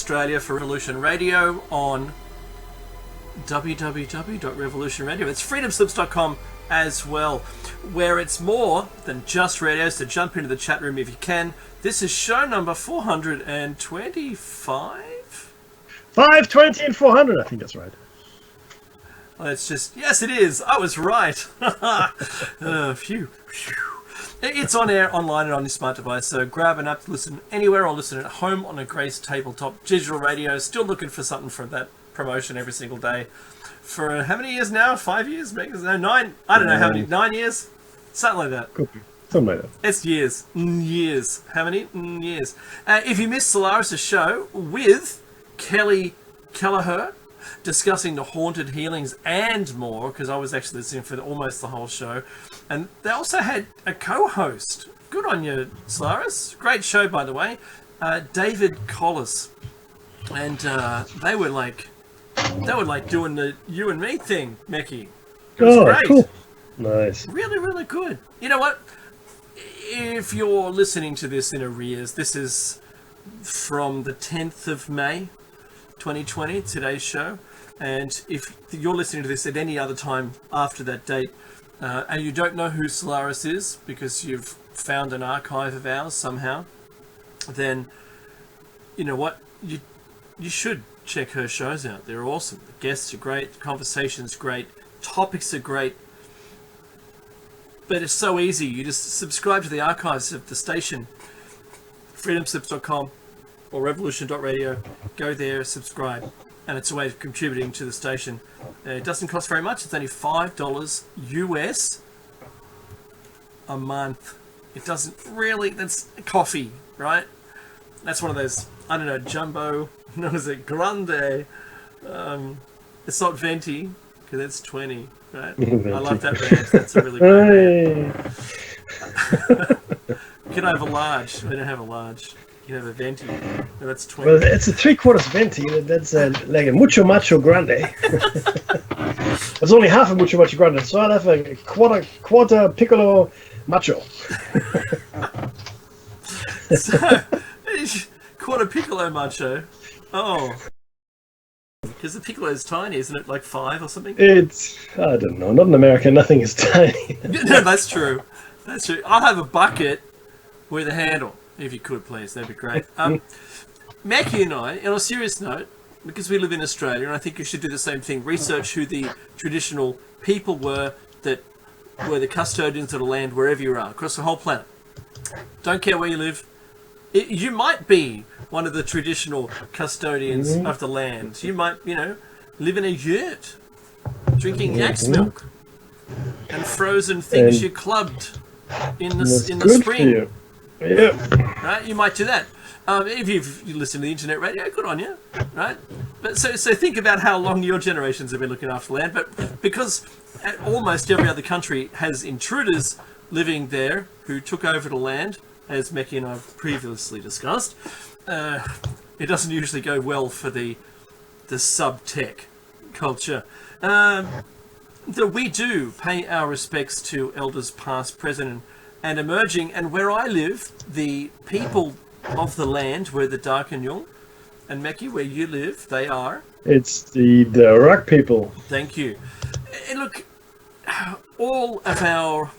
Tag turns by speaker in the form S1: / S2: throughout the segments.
S1: Australia for Revolution Radio on www.revolutionradio. It's freedomslips.com as well, where it's more than just radio, so jump into the chat room if you can. This is show number 425?
S2: 520 and 400, I think that's right.
S1: Well, it's just, yes it is, I was right. Phew. It's on air, online and on your smart device, so grab an app to listen anywhere or listen at home on a Grace tabletop digital radio. Still looking for something from that promotion every single day. For how many years now? 5 years? No, 9? I don't know how many. 9 years? Something like that.
S2: Could be. Something like that.
S1: It's years. Years. How many? Years. If you missed Solaris' show with Kelly Kelleher discussing the haunted healings and more, because I was actually listening for almost the whole show, and they also had a co-host. Good on you, Solaris. Great show, by the way. David Collis. And they were like doing the you and me thing, Mickey. It was great.
S2: Cool. Nice.
S1: Really, really good. You know what? If you're listening to this in arrears, this is from the 10th of May, 2020, today's show. And if you're listening to this at any other time after that date, and you don't know who Solaris is because you've found an archive of ours somehow, then you know what? You should check her shows out. They're awesome. The guests are great. The conversation's great. Topics are great. But it's so easy. You just subscribe to the archives of the station, freedomslips.com or revolution.radio. Go there, subscribe. And it's a way of contributing to the station. It doesn't cost very much. It's only $5 US a month. It doesn't really... That's coffee, right? That's one of those, I don't know, jumbo... No, is it grande? It's not venti, because that's 20, right? I love that band. That's a really great band. You can have a large. We don't have a large. You can have a venti. No, that's 20.
S2: Well, it's a 3/4 venti. That's like a mucho macho grande. It's only half a mucho macho grande, so I'll have a quarter piccolo macho.
S1: So, quarter piccolo macho. Oh, because the piccolo is tiny, isn't it? Like 5 or something?
S2: It's, I don't know, not in America, nothing is tiny.
S1: No, that's true. That's true. I'll have a bucket with a handle, if you could, please. That'd be great. Mackie and I, on a serious note, because we live in Australia, and I think you should do the same thing, research who the traditional people were that were the custodians of the land wherever you are, across the whole planet. Don't care where you live. You might be one of the traditional custodians of the land. You might, live in a yurt, drinking yak's milk, and frozen things you clubbed in the spring.
S2: Yeah.
S1: Right? You might do that. If you listen to the internet radio, good on you, right? But so think about how long your generations have been looking after land. But because almost every other country has intruders living there who took over the land, as Mackie and I have previously discussed, it doesn't usually go well for the sub-tech culture. We do pay our respects to elders past, present, and emerging. And where I live, the people of the land were the Darkinjung. And Mackie, where you live, they are?
S2: It's the Rock people.
S1: Thank you. And look, all of our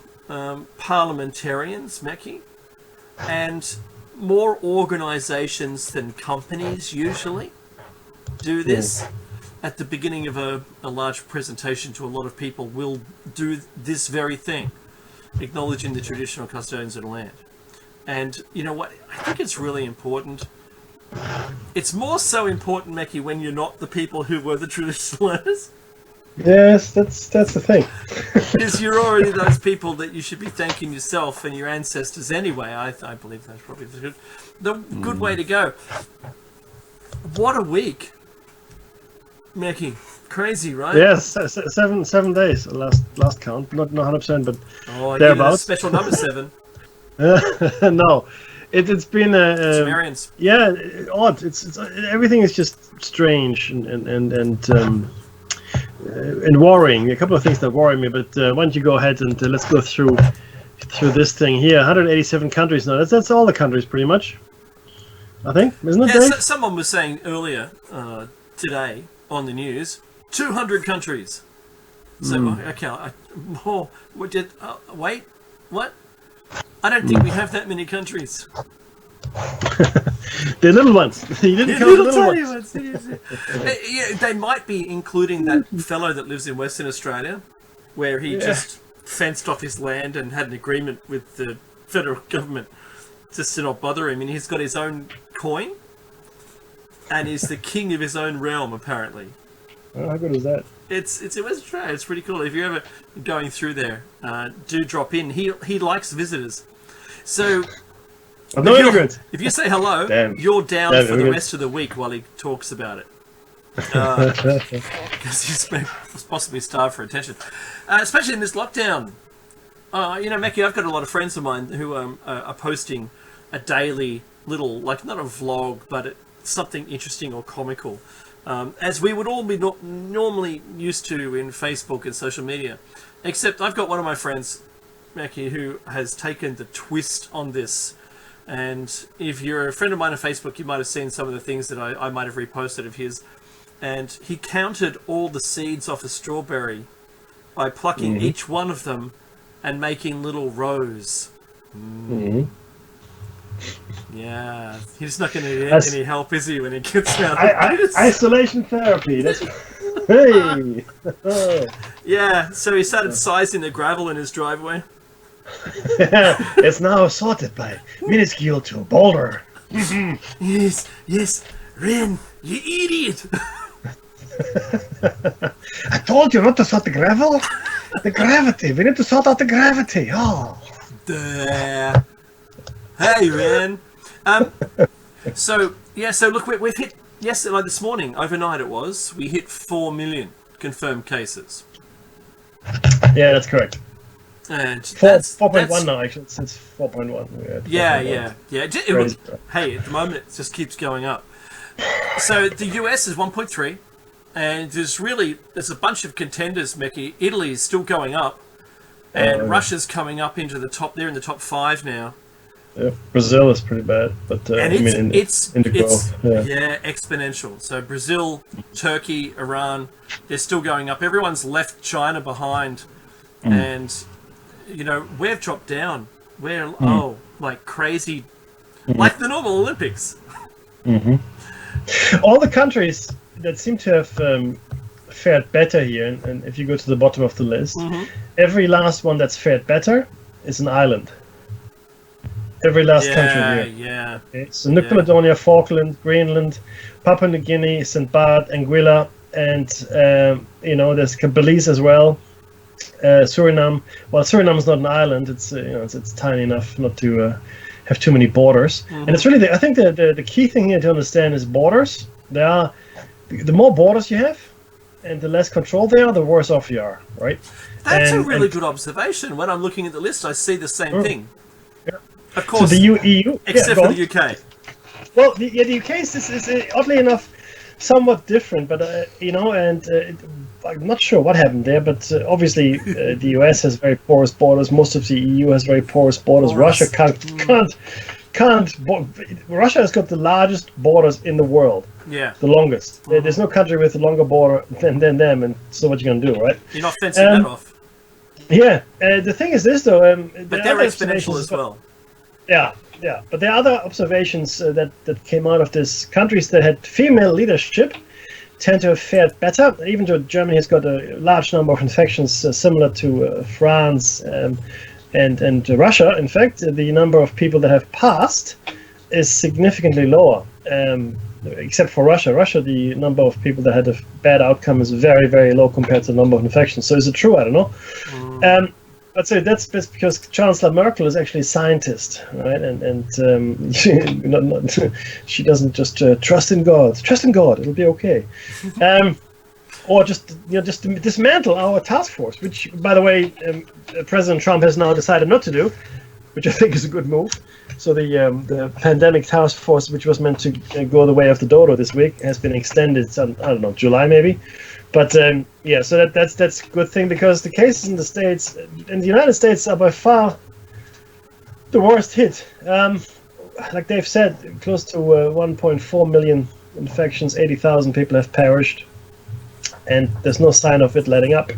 S1: parliamentarians, Mackie, and more organisations than companies usually do this. At the beginning of a large presentation to a lot of people, will do this very thing, acknowledging the traditional custodians of the land. And you know what? I think it's really important. It's more so important, Mackie, when you're not the people who were the traditional owners.
S2: Yes, that's the thing.
S1: Because you're already those people that you should be thanking yourself and your ancestors anyway. I believe that's probably the good way to go. What a week, Mackie. Crazy, right?
S2: Yes, 7 days last count. Not 100%, but thereabouts.
S1: Special number 7.
S2: No, it's been
S1: Sumerians.
S2: Yeah, odd. It's everything is just strange and worrying. A couple of things that worry me, but why don't you go ahead and let's go through this thing here. 187 countries now. That's all the countries pretty much. I think, isn't it,
S1: Yeah,
S2: Dave?
S1: someone was saying earlier today on the news, 200 countries. So, okay, wait, what? I don't think we have that many countries.
S2: The little ones. You didn't count the little
S1: tiny
S2: ones.
S1: Yeah, they might be including that fellow that lives in Western Australia, where he just fenced off his land and had an agreement with the federal government just to not bother him. And he's got his own coin, and he's the king of his own realm, apparently.
S2: Oh, how good was that?
S1: It's in Western Australia. It's pretty cool. If you're ever going through there, do drop in. He likes visitors. So
S2: No immigrants.
S1: if you say hello,
S2: Damn.
S1: you're down
S2: Damn
S1: for the
S2: immigrants.
S1: rest of the week while he talks about it. Because he's possibly starved for attention, especially in this lockdown. Mackie, I've got a lot of friends of mine who are posting a daily little, like not a vlog, but something interesting or comical, as we would all be normally used to in Facebook and social media. Except I've got one of my friends, Mackie, who has taken the twist on this. And if you're a friend of mine on Facebook, you might have seen some of the things that I might have reposted of his. And he counted all the seeds off a strawberry by plucking each one of them and making little rows. Yeah, he's not going to get any help, is he, when he gets out?
S2: Isolation therapy. That's hey.
S1: Yeah, so he started sizing the gravel in his driveway.
S2: It's now sorted by minuscule to boulder.
S1: Yes, Ren, you idiot!
S2: I told you not to sort the gravel. The gravity. We need to sort out the gravity. Oh.
S1: Duh. Hey, Ren. So look, we've hit yesterday, like this morning, overnight it was. We hit 4 million confirmed cases.
S2: Yeah, that's correct.
S1: And
S2: 4.1 now, actually. It's 4.1.
S1: Yeah. Hey, at the moment it just keeps going up. So the US is 1.3, and there's a bunch of contenders, Mickey. Italy is still going up, and Russia's coming up into the top. They're in the top 5 now.
S2: Yeah, Brazil is pretty bad, but
S1: and it's
S2: growth.
S1: Exponential. So Brazil, Turkey, Iran, they're still going up. Everyone's left China behind, and we've dropped down. We're like crazy, like the normal Olympics.
S2: All the countries that seem to have fared better here, and if you go to the bottom of the list, every last one that's fared better is an island. Every last country here.
S1: Yeah.
S2: Okay? So New Caledonia, Falkland, Greenland, Papua New Guinea, St. Barth, Anguilla, and there's Belize as well. Suriname. Well, Suriname is not an island. It's it's tiny enough not to have too many borders. And it's really I think the key thing here to understand is borders. The more borders you have, and the less control they are, the worse off you are. Right.
S1: That's a really good observation. When I'm looking at the list, I see the same thing.
S2: Yeah.
S1: Of course,
S2: so the EU,
S1: except for the UK.
S2: Well, the UK is oddly enough somewhat different, but I'm not sure what happened there. But obviously, the US has very porous borders. Most of the EU has very porous borders. Russia can't. Russia has got the largest borders in the world.
S1: Yeah,
S2: the longest. There's no country with a longer border than them, and so what you gonna do, right?
S1: You're not fencing that off.
S2: Yeah, the thing is this though.
S1: But they're exponential as well.
S2: Yeah, but there are other observations that came out of this. Countries that had female leadership tend to have fared better, even though Germany has got a large number of infections similar to France and Russia. In fact, the number of people that have passed is significantly lower, except for Russia. Russia, the number of people that had a bad outcome is very, very low compared to the number of infections. So is it true? I don't know. But so that's because Chancellor Merkel is actually a scientist, right? And she doesn't just trust in God. Trust in God, it'll be okay. Or just dismantle our task force, which, by the way, President Trump has now decided not to do, which I think is a good move. So the pandemic task force, which was meant to go the way of the dodo this week, has been extended. I don't know, July maybe. But so that's a good thing, because the cases in the United States are by far the worst hit. like they've said, close to 1.4 million infections, 80,000 people have perished, and there's no sign of it letting up.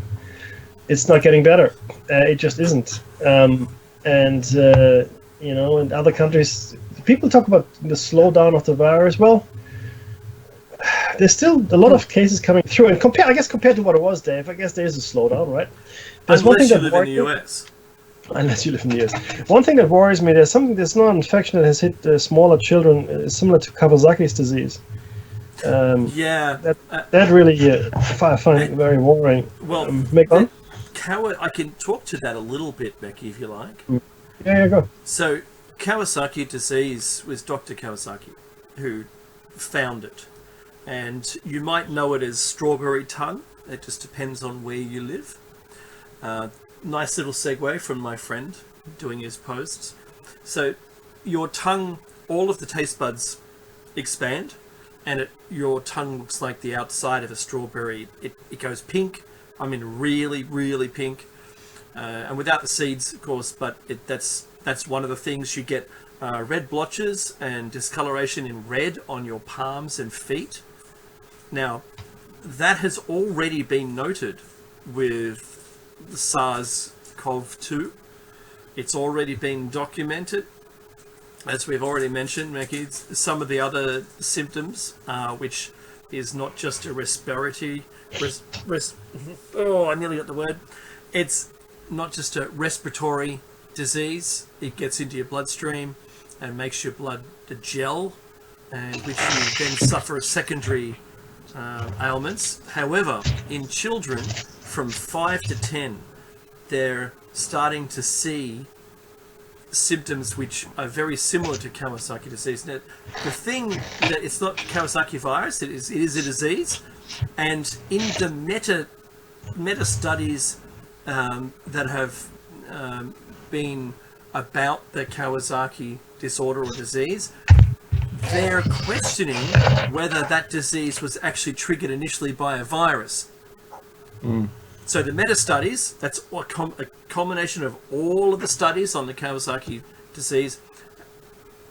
S2: It's not getting better. It just isn't. And in other countries, people talk about the slowdown of the virus. Well, there's still a lot of cases coming through, and compared to what it was, Dave, I guess there is a slowdown, right? There's
S1: Unless you live in the US.
S2: Unless you live in the US. One thing that worries me, there's no infection that has hit smaller children, similar to Kawasaki's disease. That really I find it very worrying.
S1: Well,
S2: make on.
S1: I can talk to that a little bit, Becky, if you like.
S2: Yeah, go.
S1: So, Kawasaki disease was Dr. Kawasaki who found it. And you might know it as strawberry tongue. It just depends on where you live. Nice little segue from my friend doing his posts. So, your tongue, all of the taste buds expand, and your tongue looks like the outside of a strawberry. It goes pink. I mean, really, really pink. And without the seeds, of course, but that's one of the things. You get red blotches and discoloration in red on your palms and feet. Now, that has already been noted with the SARS-CoV-2. It's already been documented. As we've already mentioned, Mackie, some of the other symptoms, which is not just a respiratory... I nearly got the word. It's not just a respiratory disease. It gets into your bloodstream and makes your blood a gel, and which you then suffer secondary ailments. However, in children from 5 to 10, they're starting to see symptoms which are very similar to Kawasaki disease. Now, the thing that it's not Kawasaki virus, it is a disease, and in the meta studies that have been about the Kawasaki disorder or disease, they're questioning whether that disease was actually triggered initially by a virus. So the meta-studies, that's a combination of all of the studies on the Kawasaki disease.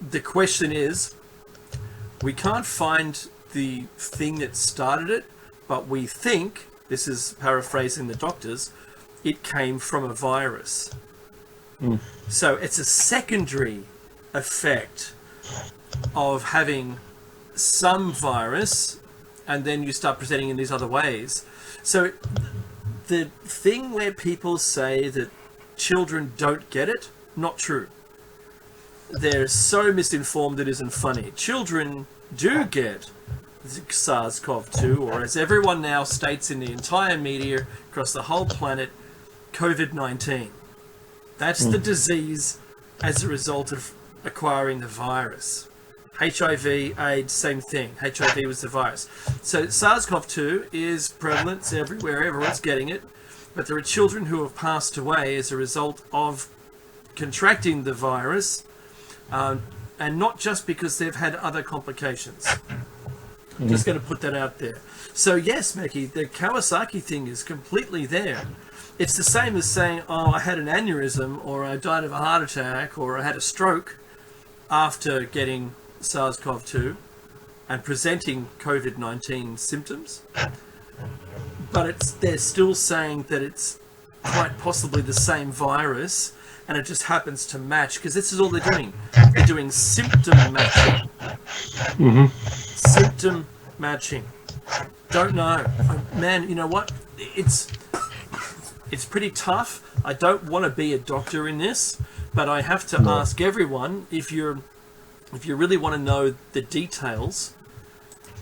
S1: The question is, we can't find the thing that started it, but we think, this is paraphrasing the doctors, it came from a virus. So it's a secondary effect of having some virus, and then you start presenting in these other ways. So the thing where people say that children don't get it, not true. They're so misinformed it isn't funny. Children do get SARS-CoV-2, or as everyone now states in the entire media across the whole planet, COVID-19. That's the disease as a result of acquiring the virus. HIV, AIDS, same thing. HIV was the virus. So SARS-CoV-2 is prevalent, it's everywhere, everyone's getting it, but there are children who have passed away as a result of contracting the virus, and not just because they've had other complications. I'm just going to put that out there. So yes, Mackie, the Kawasaki thing is completely there. It's the same as saying, oh, I had an aneurysm, or I died of a heart attack, or I had a stroke after getting SARS-CoV-2 and presenting COVID-19 symptoms. But they're still saying that it's quite possibly the same virus, and it just happens to match, because this is all they're doing. They're doing symptom matching. Symptom matching. Don't know. Man, you know what? It's pretty tough. I don't want to be a doctor in this, but I have to ask everyone, if you really want to know the details,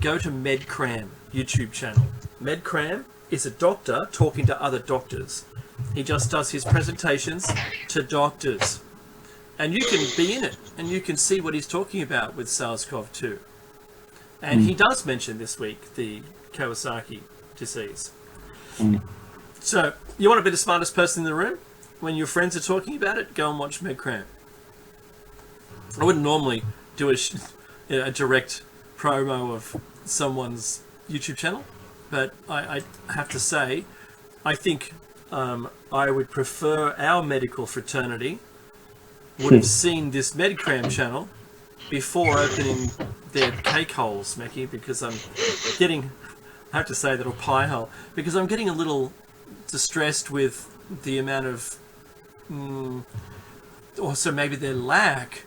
S1: go to MedCram YouTube channel. MedCram is a doctor talking to other doctors. He just does his presentations to doctors. And you can be in it, and you can see what he's talking about with SARS-CoV-2. And he does mention this week the Kawasaki disease. So, you want to be the smartest person in the room? When your friends are talking about it, go and watch MedCram. I wouldn't normally do a direct promo of someone's YouTube channel, but I have to say, I think I would prefer our medical fraternity would have seen this MedCram channel before opening their cake holes, Mackie, because I'm getting, I have to say that, or pie hole, because I'm getting a little distressed with the amount of, also maybe their lack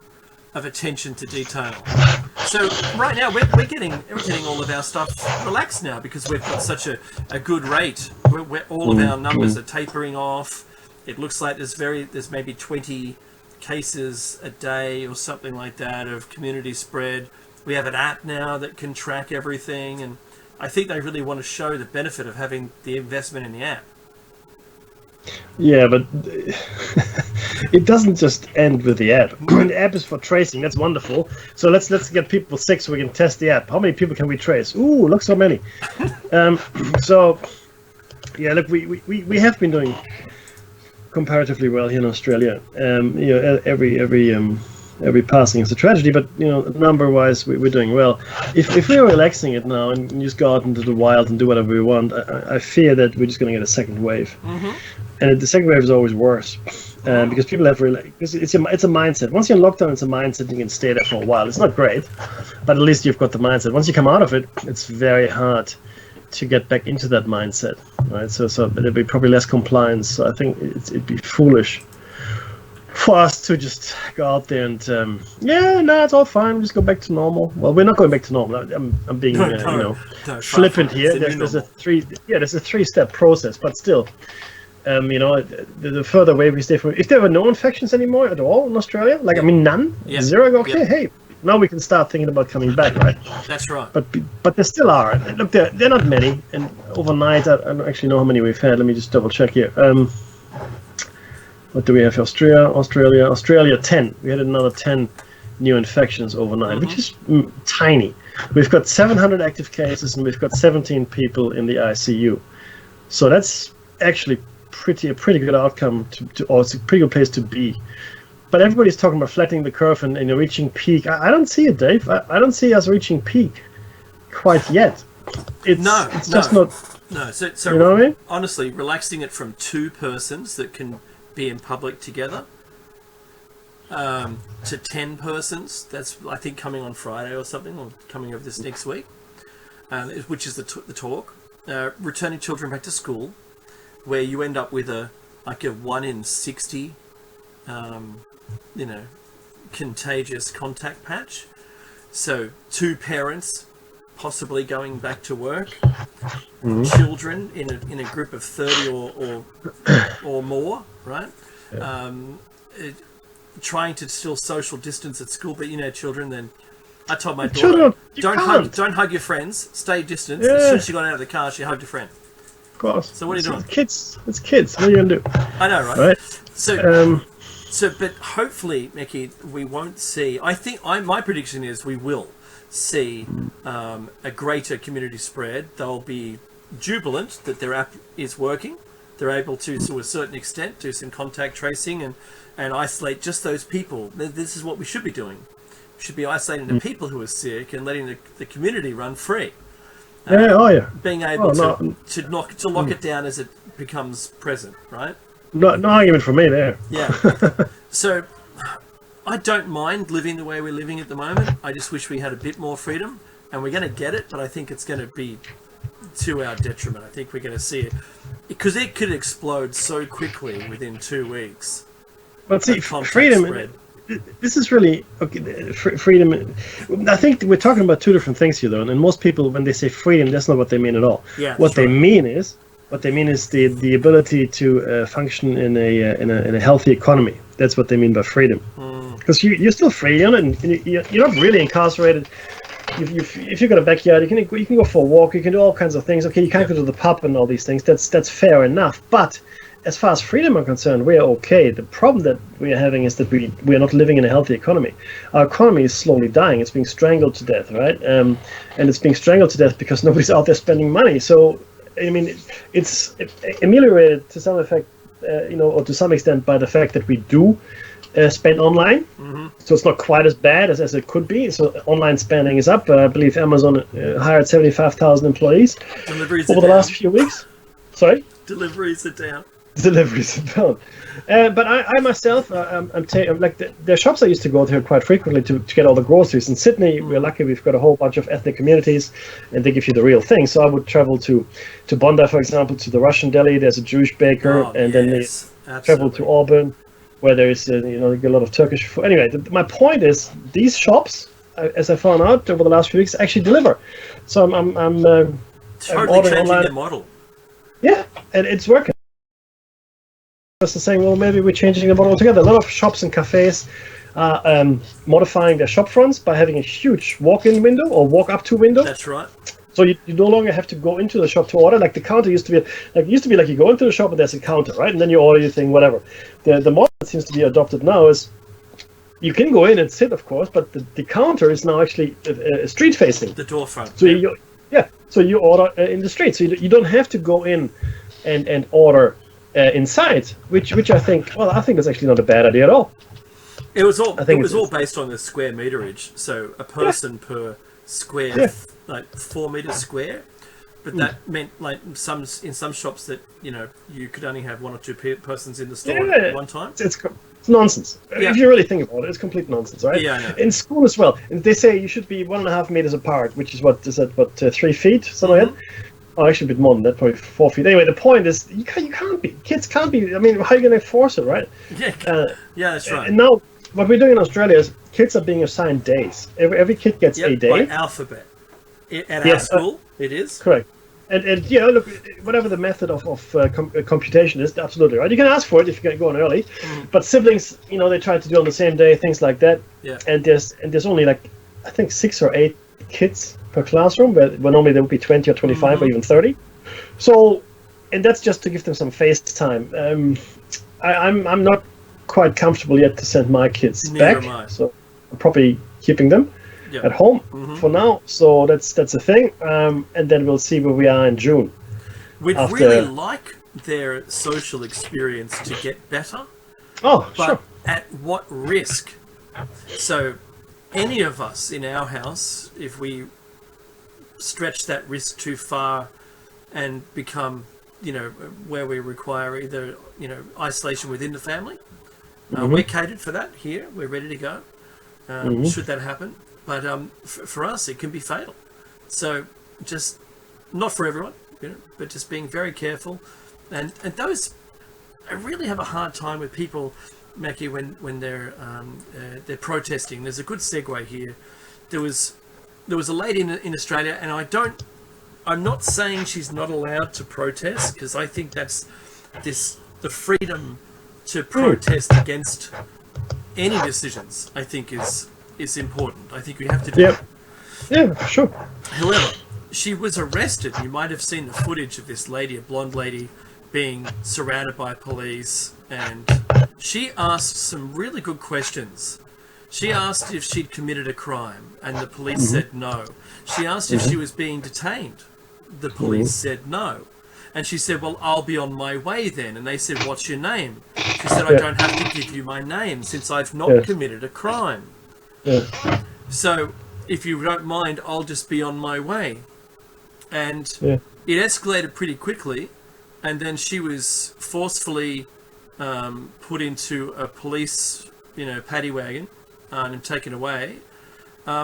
S1: of attention to detail. So right now we're getting all of our stuff relaxed now because we've got such a good rate. We're all of our numbers are tapering off. It looks like there's maybe 20 cases a day or something like that of community spread. We have an app now that can track everything, and I think they really want to show the benefit of having the investment in the app.
S2: Yeah, but it doesn't just end with the app. The app is for tracing. That's wonderful. So let's get people sick so we can test the app. How many people can we trace? Ooh, look, so many. So yeah, look, we have been doing comparatively well here in Australia. Every passing is a tragedy, but number-wise, we're doing well. If we're relaxing it now and just go out into the wild and do whatever we want, I fear that we're just going to get a second wave. And the second wave is always worse because people have it's a mindset. Once you're in lockdown, it's a mindset. You can stay there for a while. It's not great, but at least you've got the mindset. Once you come out of it, it's very hard to get back into that mindset, right? So there'll be probably less compliance. So I think it'd be foolish for us to just go out there and it's all fine. We'll just go back to normal. Well, we're not going back to normal. I'm being flippant here. There's a three-step process, but still. The further away we stay from, if there were no infections anymore at all in Australia, none, zero, okay, hey, now we can start thinking about coming back, right?
S1: That's right.
S2: But there still are. Look, they're not many, and overnight, I don't actually know how many we've had. Let me just double check here. What do we have? Australia, 10. We had another 10 new infections overnight, which is tiny. We've got 700 active cases, and we've got 17 people in the ICU. So that's actually a pretty good outcome or it's a pretty good place to be. But everybody's talking about flattening the curve and reaching peak. I don't see it, Dave. I don't see us reaching peak quite yet. It's just not.
S1: No, so
S2: you know what I mean?
S1: Honestly, relaxing it from 2 persons that can be in public together to 10 persons. That's, I think, coming on Friday or something, or coming over this next week, which is the talk. Returning children back to school, where you end up with a 1 in 60, contagious contact patch. So 2 parents possibly going back to work, children in a group of 30 or more, right? Yeah. Trying to still social distance at school, but children. Then I told my daughter, don't hug your friends, stay distant. Yeah. As soon as she got out of the car, she hugged a friend.
S2: Of course.
S1: So what are you doing?
S2: It's kids. What are you gonna do?
S1: I know, right? So, but hopefully, Mickey, we won't see. My prediction is we will see a greater community spread. They'll be jubilant that their app is working. They're able to a certain extent, do some contact tracing and isolate just those people. This is what we should be doing. We should be isolating the people who are sick and letting the community run free. Being able to lock it down as it becomes present, right?
S2: No argument for me there.
S1: Yeah. So I don't mind living the way we're living at the moment. I just wish we had a bit more freedom, and we're going to get it, but I think it's going to be to our detriment. I think we're going to see it because it could explode so quickly within 2 weeks.
S2: But see, freedom. Spread. This is really freedom. I think we're talking about 2 different things here, though. And most people, when they say freedom, that's not what they mean at all.
S1: Yeah,
S2: what they mean is the ability to function in a healthy economy. That's what they mean by freedom. Because you're still free, you're not really incarcerated. If you've got a backyard, you can go for a walk, you can do all kinds of things. Okay, you can't go to the pub and all these things. That's fair enough. But as far as freedom are concerned, we are okay. The problem that we are having is that we are not living in a healthy economy. Our economy is slowly dying. It's being strangled to death, right? And it's being strangled to death because nobody's out there spending money. So, I mean, it's ameliorated to some effect, or to some extent by the fact that we do spend online. So it's not quite as bad as it could be. So online spending is up. I believe Amazon hired 75,000 employees over the last few weeks. Sorry?
S1: Deliveries are down.
S2: deliveries inbound. But I myself, I'm like the shops I used to go to quite frequently to get all the groceries. In Sydney, we're lucky we've got a whole bunch of ethnic communities, and they give you the real thing. So I would travel to Bondi, for example, to the Russian deli. There's a Jewish baker, and then they travel to Auburn, where there is you get a lot of Turkish food. Anyway, my point is these shops, as I found out over the last few weeks, actually deliver. So I'm
S1: totally changing their model.
S2: Yeah, and it's working. Just saying, well, maybe we're changing the model altogether. A lot of shops and cafes are modifying their shop fronts by having a huge walk-in window or walk-up-to window.
S1: That's right.
S2: So you no longer have to go into the shop to order. Like the counter used to be like you go into the shop and there's a counter, right? And then you order your thing, whatever. The model that seems to be adopted now is you can go in and sit, of course, but the counter is now actually street-facing.
S1: The door front.
S2: So so you order in the street. So you don't have to go in and order inside, which I think is actually not a bad idea at all.
S1: It was all based on the square meterage, so a person per square, like 4 meters square. But that meant like in some shops that you could only have one or two persons in the store at one time.
S2: It's nonsense. If you really think about it, it's complete nonsense, right?
S1: Yeah, I know.
S2: In school as well, and they say you should be 1.5 meters apart, which is 3 feet, something like that. Oh, actually a bit more than that, probably 4 feet. Anyway, the point is, you can't be. Kids can't be. I mean, how are you going to force it, right?
S1: Yeah, that's right.
S2: And now, what we're doing in Australia is kids are being assigned days. Every kid gets a day.
S1: By alphabet. At our school, it is.
S2: Correct. And look, whatever the method of computation is, absolutely, right? You can ask for it if you go on early. But siblings, they try to do it on the same day, things like that.
S1: Yeah.
S2: And there's only like, I think 6 or 8 kids per classroom, where normally there would be 20 or 25 or even 30. So, and that's just to give them some face time. I'm not quite comfortable yet to send my kids back, so I'm probably keeping them at home for now. So that's a thing, and then we'll see where we are in June.
S1: We'd really like their social experience to get better.
S2: Oh,
S1: but
S2: sure.
S1: At what risk? So, any of us in our house, if we stretch that risk too far and become, where we require either, isolation within the family, we're catered for that here. We're ready to go. Should that happen? But for us, it can be fatal. So just not for everyone, but just being very careful. And those, I really have a hard time with people, Mackie, when they're protesting. There's a good segue here. There was a lady in Australia, and I'm not saying she's not allowed to protest, because I think that's the freedom to protest against any decisions, I think is important. I think we have to do it.
S2: Yeah, sure.
S1: However, she was arrested. You might have seen the footage of this lady, a blonde lady, being surrounded by police, and she asked some really good questions. She asked if she'd committed a crime, and the police said no. She asked if she was being detained. The police said no. And she said, well, I'll be on my way then. And they said, what's your name? She said, I don't have to give you my name since I've not committed a crime.
S2: Yeah.
S1: So if you don't mind, I'll just be on my way. And it escalated pretty quickly. And then she was forcefully put into a police, paddy wagon and taken away.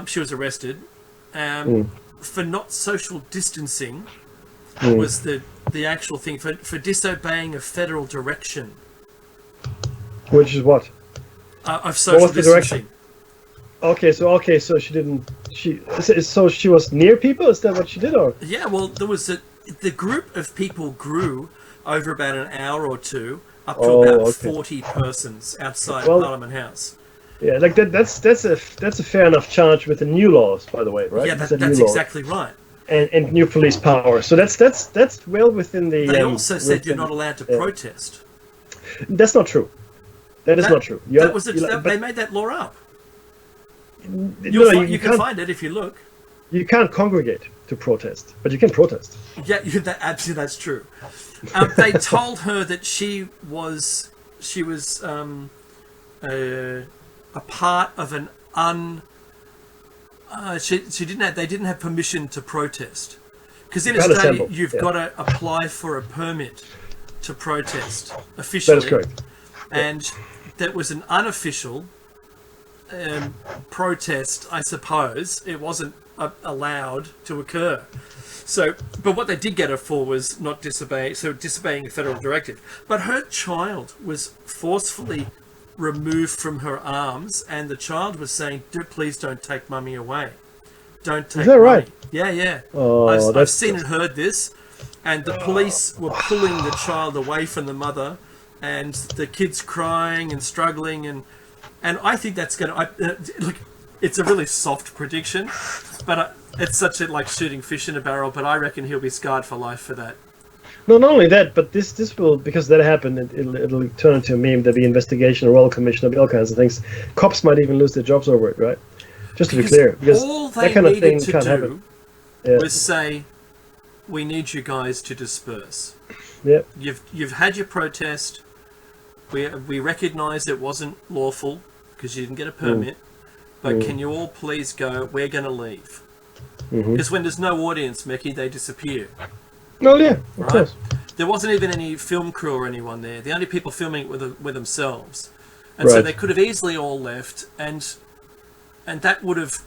S1: She was arrested for not social distancing. Was the actual thing for disobeying a federal direction.
S2: Which is what?
S1: Of social distancing.
S2: Okay, so she didn't. So she was near people. Is that what she did, or?
S1: Yeah, well, there was the group of people grew over about an hour or two, up to about 40 persons outside Parliament House.
S2: Yeah, like that's a fair enough charge with the new laws, by the way, right?
S1: Yeah, that's exactly right.
S2: And new police power. So that's well within the.
S1: They also said you're not allowed to protest.
S2: That's not true. That is not true.
S1: They made that law up. You can find it if you look.
S2: You can't congregate to protest, but you can protest.
S1: Yeah, absolutely, that's true. They told her that she was a part of an they didn't have permission to protest, because in Australia you've got to apply for a permit to protest officially.
S2: That is correct.
S1: And that was an unofficial protest, I suppose. It wasn't allowed to occur. So, but what they did get her for was not disobeying a federal directive. But her child was forcefully removed from her arms, and the child was saying, please don't take mummy away. Don't take
S2: Is that right?
S1: Yeah, yeah.
S2: Oh,
S1: I've seen and heard this, and the police were pulling the child away from the mother, and the kid's crying and struggling, and I think that's going to... look, it's a really soft prediction, but it's such a like shooting fish in a barrel, but I reckon he'll be scarred for life for that.
S2: No, not only that, but this will, because that happened, it'll turn into a meme. There'll be investigation, a royal commission, there'll be all kinds of things. Cops might even lose their jobs over it, right? Just to be clear, because
S1: all they
S2: that kind of thing
S1: needed to
S2: can't
S1: do
S2: happen. Yeah.
S1: was say, we need you guys to disperse.
S2: Yeah.
S1: You've had your protest. We recognise it wasn't lawful because you didn't get a permit, but can you all please go? We're going to leave. Because when there's no audience, Mickey, they disappear.
S2: Oh yeah, of
S1: Right?
S2: course.
S1: There wasn't even any film crew or anyone there. The only people filming it were themselves, and so
S2: Right.
S1: they could have easily all left, and that would have,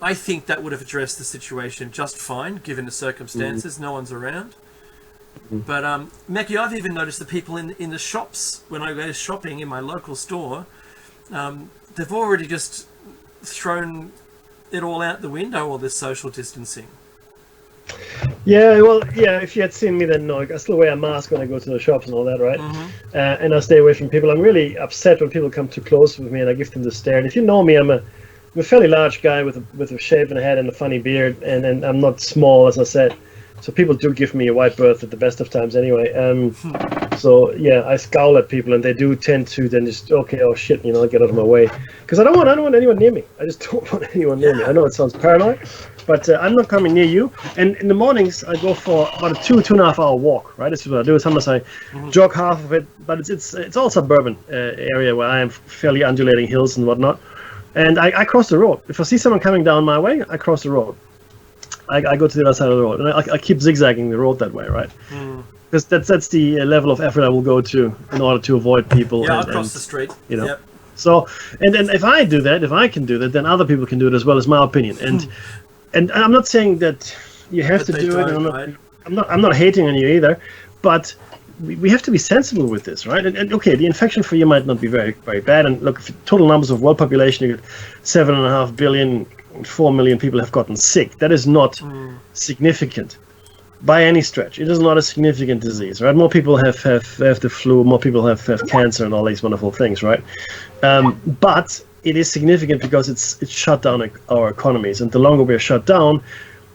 S1: I think, that would have addressed the situation just fine given the circumstances. No one's around. But Mackie, I've even noticed the people in the shops when I go shopping in my local store, they've already just thrown it all out the window, all this social distancing.
S2: Yeah, well, yeah. If you had seen me, then no. I still wear a mask when I go to the shops and all that, right? And I stay away from people. I'm really upset when people come too close with me and I give them the stare. And if you know me, I'm a fairly large guy with a shaven head and a funny beard, and I'm not small, as I said. So people do give me a wide berth at the best of times, anyway. So yeah, I scowl at people, and they do tend to then just oh shit, get out of my way, because I don't want anyone near me. I just don't want anyone near me. I know it sounds paranoid, but I'm not coming near you. And in the mornings, I go for about a 2.5 hour walk. Right, this is what I do. Sometimes I jog half of it, but it's all suburban area where I am, fairly undulating hills and whatnot. And I cross the road. If I see someone coming down my way, I cross the road. I go to the other side of the road, and I keep zigzagging the road that way, right? Because that's the level of effort I will go to in order to avoid people.
S1: Yeah, across the street. Yep.
S2: So, and then if I do that, if I can do that, then other people can do it as well, is my opinion. And I'm not saying that you have to do it. And I'm not hating on you either, but we have to be sensible with this, right? And okay, the infection for you might not be very, very bad. And look, if total numbers of world population, you get 7.5 billion. 4 million people have gotten sick. That is not significant by any stretch. It is not a significant disease, right? More people have the flu, more people have cancer and all these wonderful things, right? But it is significant because it's shut down our economies, and the longer we're shut down,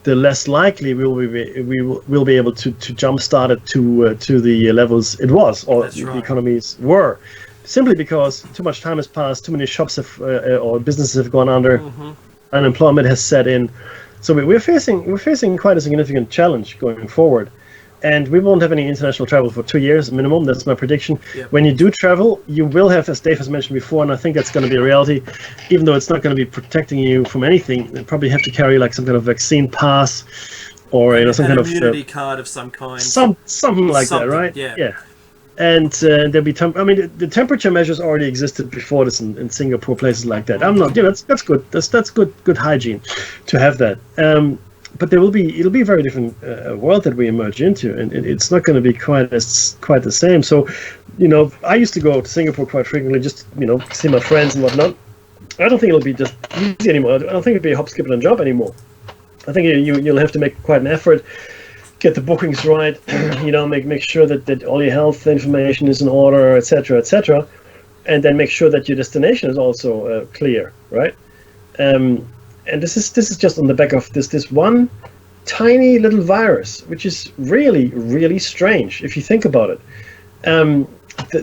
S2: the less likely we will be able to jumpstart it to the levels it was, or the economies were, simply because too much time has passed, too many shops have or businesses have gone under. Unemployment has set in, so we're facing quite a significant challenge going forward, and we won't have any international travel for 2 years minimum. That's my prediction. When you do travel, you will have, as Dave has mentioned before, and I think that's going to be a reality, even though it's not going to be protecting you from anything. You probably have to carry like some kind of vaccine pass, or some kind of
S1: immunity card of some kind,
S2: something like that, right? Yeah. And there'll be the temperature measures already existed before this in Singapore, places like that. I'm not, that's good. That's good hygiene to have that. But it'll be a very different world that we emerge into, and it's not going to be quite the same. So, I used to go to Singapore quite frequently, just see my friends and whatnot. I don't think it'll be just easy anymore. I don't think it'll be a hop, skip, and a jump anymore. I think you'll have to make quite an effort. Get the bookings right, make sure that all your health information is in order, etc., and then make sure that your destination is also clear, right? And this is just on the back of this one tiny little virus, which is really, really strange if you think about it.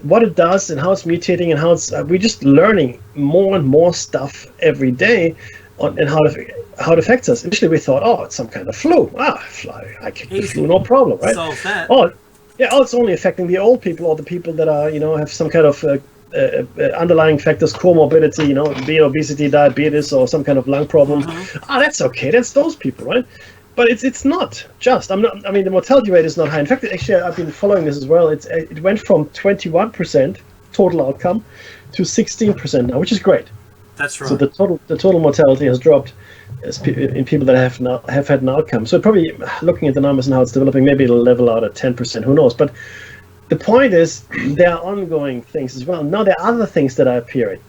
S2: What it does and how it's mutating and how we're just learning more and more stuff every day and how it affects us. Initially, we thought, it's some kind of flu. I kick the flu, no problem, right?
S1: Solve that.
S2: It's only affecting the old people or the people that are, have some kind of underlying factors, comorbidity, be it obesity, diabetes, or some kind of lung problem. That's okay. That's those people, right? But it's not just. I mean, the mortality rate is not high. In fact, actually, I've been following this as well. It went from 21% total outcome to 16% now, which is great.
S1: That's right.
S2: So the total mortality has dropped in people that have had an outcome. So probably looking at the numbers and how it's developing, maybe it'll level out at 10%. Who knows? But the point is, there are ongoing things as well. Now there are other things that are appearing,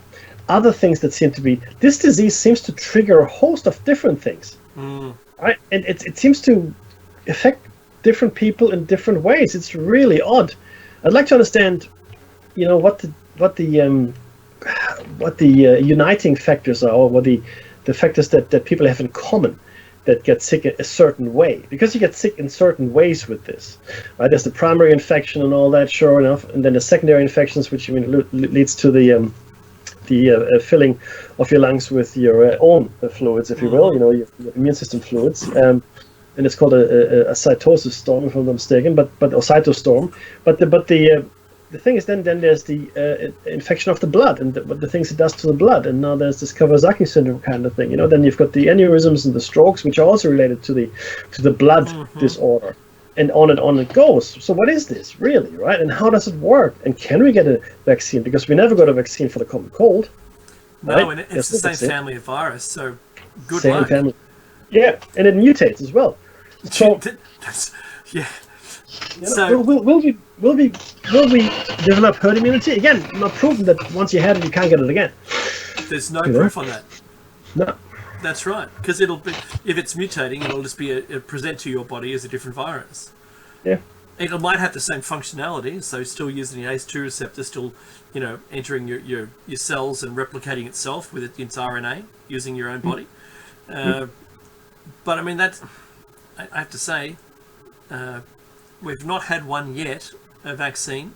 S2: other things that seem to be. This disease seems to trigger a host of different things, right? And it seems to affect different people in different ways. It's really odd. I'd like to understand, what the uniting factors are, or what the factors that people have in common that get sick a certain way, because you get sick in certain ways with this, right? There's the primary infection and all that, sure enough, and then the secondary infections, which leads to the filling of your lungs with your own fluids, if you will, your immune system fluids, and it's called a cytosis storm, if I'm not mistaken, or cytostorm. But the thing is, then there's the infection of the blood and the things it does to the blood, and now there's this Kawasaki syndrome kind of thing. Then you've got the aneurysms and the strokes, which are also related to the blood disorder, and on it goes. So what is this really, right? And how does it work? And can we get a vaccine? Because we never got a vaccine for the common cold.
S1: No,
S2: right?
S1: And it's the same family of virus, so good
S2: same
S1: luck.
S2: Family. Yeah, and it mutates as well. So
S1: yeah.
S2: So will we develop herd immunity again? Not proven that once you had it, you can't get it again.
S1: There's no proof on that.
S2: No.
S1: That's right, because it'll be, if it's mutating, it'll just be present to your body as a different virus.
S2: Yeah.
S1: It might have the same functionality, so still using the ACE2 receptor, still, entering your cells and replicating itself with its RNA using your own body. But I mean, I have to say, we've not had one yet, a vaccine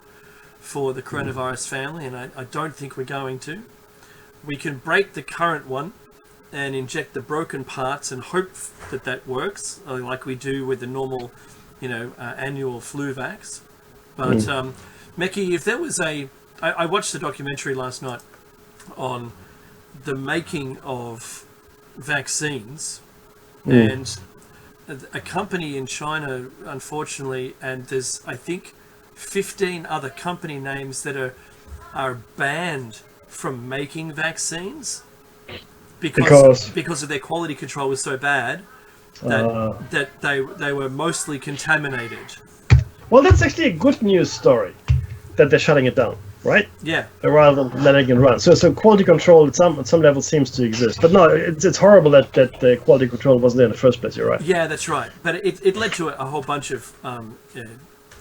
S1: for the coronavirus family, and I don't think we're going to. We can break the current one and inject the broken parts and hope that works, like we do with the normal, annual flu vax. But Mekki, if there was I watched the documentary last night on the making of vaccines, and a company in China, unfortunately, and there's, I think, 15 other company names that are banned from making vaccines because of their quality control was so bad that they were mostly contaminated.
S2: Well, that's actually a good news story that they're shutting it down, right?
S1: Yeah.
S2: Rather than letting it run. So quality control at some level seems to exist. But no, it's horrible that the quality control wasn't there in the first place, you're right.
S1: Yeah, that's right. But it led to a whole bunch of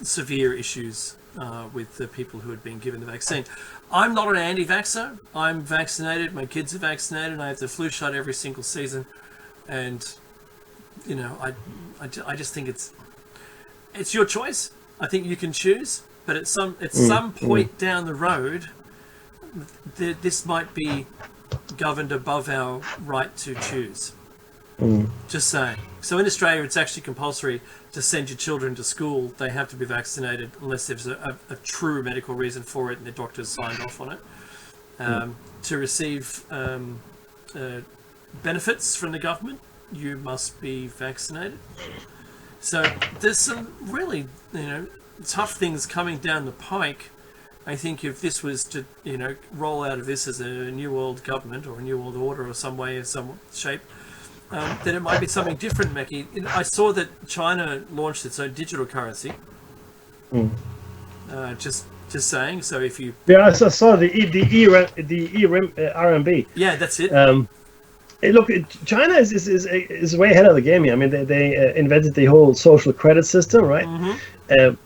S1: severe issues with the people who had been given the vaccine. I'm not an anti-vaxxer. I'm vaccinated. My kids are vaccinated. I have the flu shot every single season. And, I just think it's your choice. I think you can choose. But at some point down the road, this might be governed above our right to choose. Just saying. So in Australia, it's actually compulsory to send your children to school. They have to be vaccinated unless there's a true medical reason for it and the doctor's signed off on it. To receive benefits from the government, you must be vaccinated. So there's some really, tough things coming down the pike. I think if this was to, roll out of this as a new world government or a new world order or some way or some shape, then it might be something different, Mekki. I saw that China launched its own digital currency. Just saying. So if you
S2: I saw the RMB.
S1: Yeah, that's it.
S2: Look, China is way ahead of the game here. I mean, they invented the whole social credit system, right? They're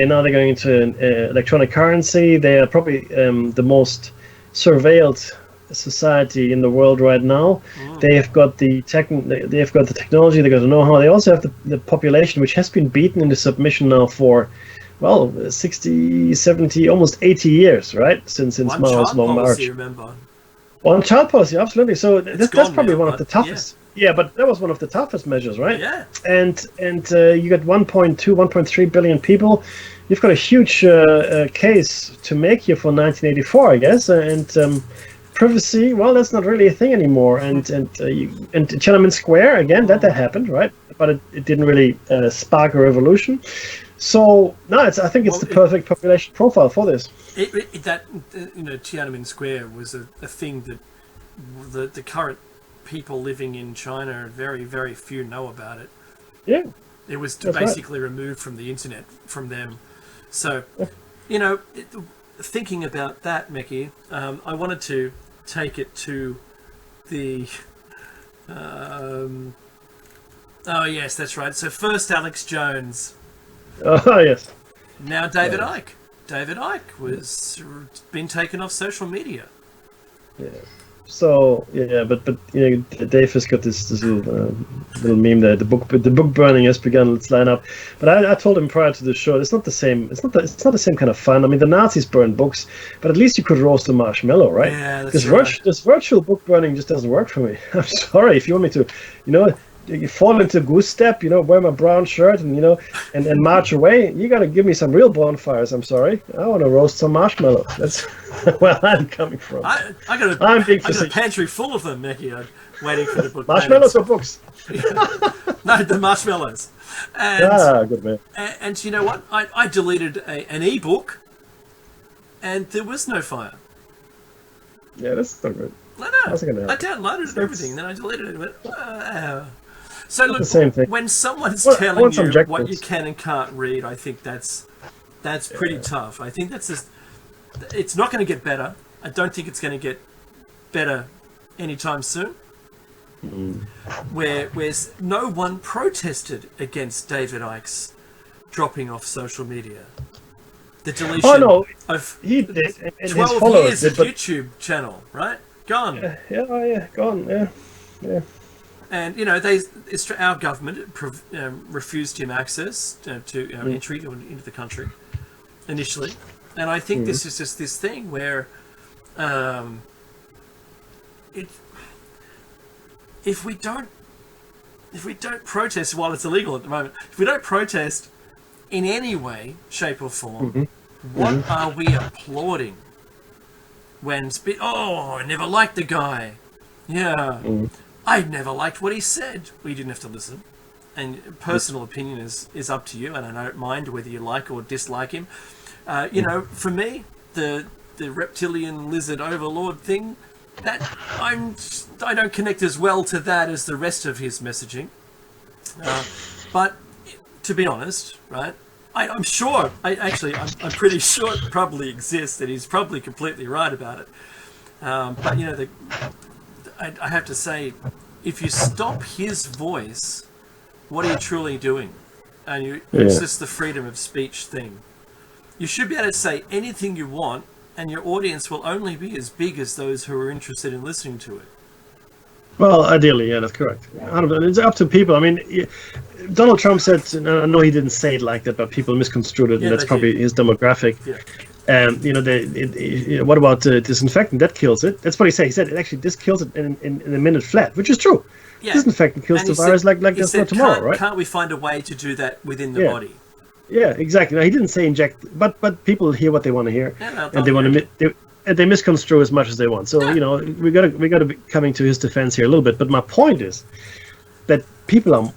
S2: going into electronic currency. They are probably the most surveilled society in the world right now. They have got the technology. They got the know-how. They also have the population, which has been beaten into submission now for 60, 70, almost 80 years, right? Since Mao's long march.
S1: Remember?
S2: One child policy, absolutely. So that's probably one of the toughest.
S1: Yeah,
S2: but that was one of the toughest measures, right?
S1: Yeah.
S2: And you got 1.3 billion people. You've got a huge case to make here for 1984, I guess. And privacy, well, that's not really a thing anymore. And Tiananmen Square, again, that happened, right? but it didn't really spark a revolution. So no, I think it's the perfect population profile for this.
S1: Tiananmen Square was a thing that the current people living in China, very, very few know about it.
S2: Yeah.
S1: It was basically removed from the internet from them. So, thinking about that, Mickey, I wanted to take it to the... oh, yes, that's right. So first Alex Jones.
S2: Oh, yes.
S1: Now David Icke. David Icke was been taken off social media.
S2: Yeah. So but Dave has got this little meme there. The book burning has begun. Let's line up. But I told him prior to the show, it's not the same. It's not the same kind of fun. I mean, the Nazis burned books, but at least you could roast a marshmallow, right?
S1: Yeah, that's right.
S2: This virtual book burning just doesn't work for me. I'm sorry. If you want me to, you fall into goose step, wear my brown shirt and and march away, you gotta give me some real bonfires. I'm sorry. I want to roast some marshmallows. That's where I'm coming from.
S1: I got a pantry full of them, Mickey. I'm waiting for the book.
S2: Marshmallows or books?
S1: No, the marshmallows. And,
S2: good man.
S1: And you know what? I deleted an ebook, and there was no fire.
S2: Yeah, that's not good.
S1: No. I downloaded everything, then I deleted it. And went, So look, when someone's telling you what you can and can't read, I think that's pretty tough. I think it's not going to get better. I don't think it's going to get better anytime soon. Where no one protested against David Icke's dropping off social media. The deletion of
S2: he did, and
S1: 12 years of YouTube channel, right? Gone.
S2: Yeah, gone. Yeah.
S1: And our government refused him access to entry into the country initially, and I think this is just this thing where, if we don't protest while it's illegal at the moment, if we don't protest in any way, shape, or form, what are we applauding? When I never liked the guy. Yeah. I never liked what he said. We didn't have to listen. And personal opinion is up to you, and I don't mind whether you like or dislike him. For me, the reptilian lizard overlord thing, that I don't connect as well to that as the rest of his messaging. But to be honest, right, I'm sure. I'm pretty sure it probably exists, and he's probably completely right about it. But I have to say, if you stop his voice, what are you truly doing? And it's just the freedom of speech thing. You should be able to say anything you want, and your audience will only be as big as those who are interested in listening to it.
S2: Well, ideally, yeah, that's correct. It's up to people. I mean, Donald Trump said, I know he didn't say it like that, but people misconstrued it, and that's probably his demographic. Yeah. What about disinfectant? That kills it. That's what he said. He said this kills it in a minute flat, which is true. Yeah. Disinfectant kills the virus like there's no tomorrow, right?
S1: Can't we find a way to do that within the body?
S2: Yeah, exactly. Now, he didn't say inject, but people hear what they want to hear, and they want to. They misconstrue as much as they want. So we got to be coming to his defense here a little bit. But my point is that people are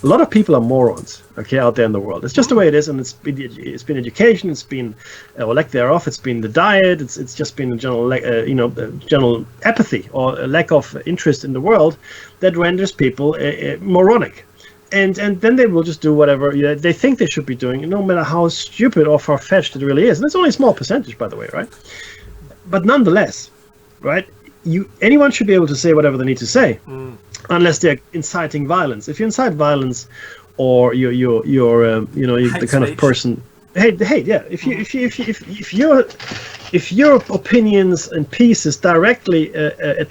S2: a lot of people are morons, out there in the world. It's just the way it is, and it's been education, it's been lack thereof, it's been the diet, it's just been a general general apathy or a lack of interest in the world that renders people moronic. And then they will just do whatever they think they should be doing, no matter how stupid or far-fetched it really is. And it's only a small percentage, by the way, right? But nonetheless, right? Anyone should be able to say whatever they need to say, unless they're inciting violence. If you incite violence, or you're the kind of person. Hate, yeah. If your opinions and pieces directly are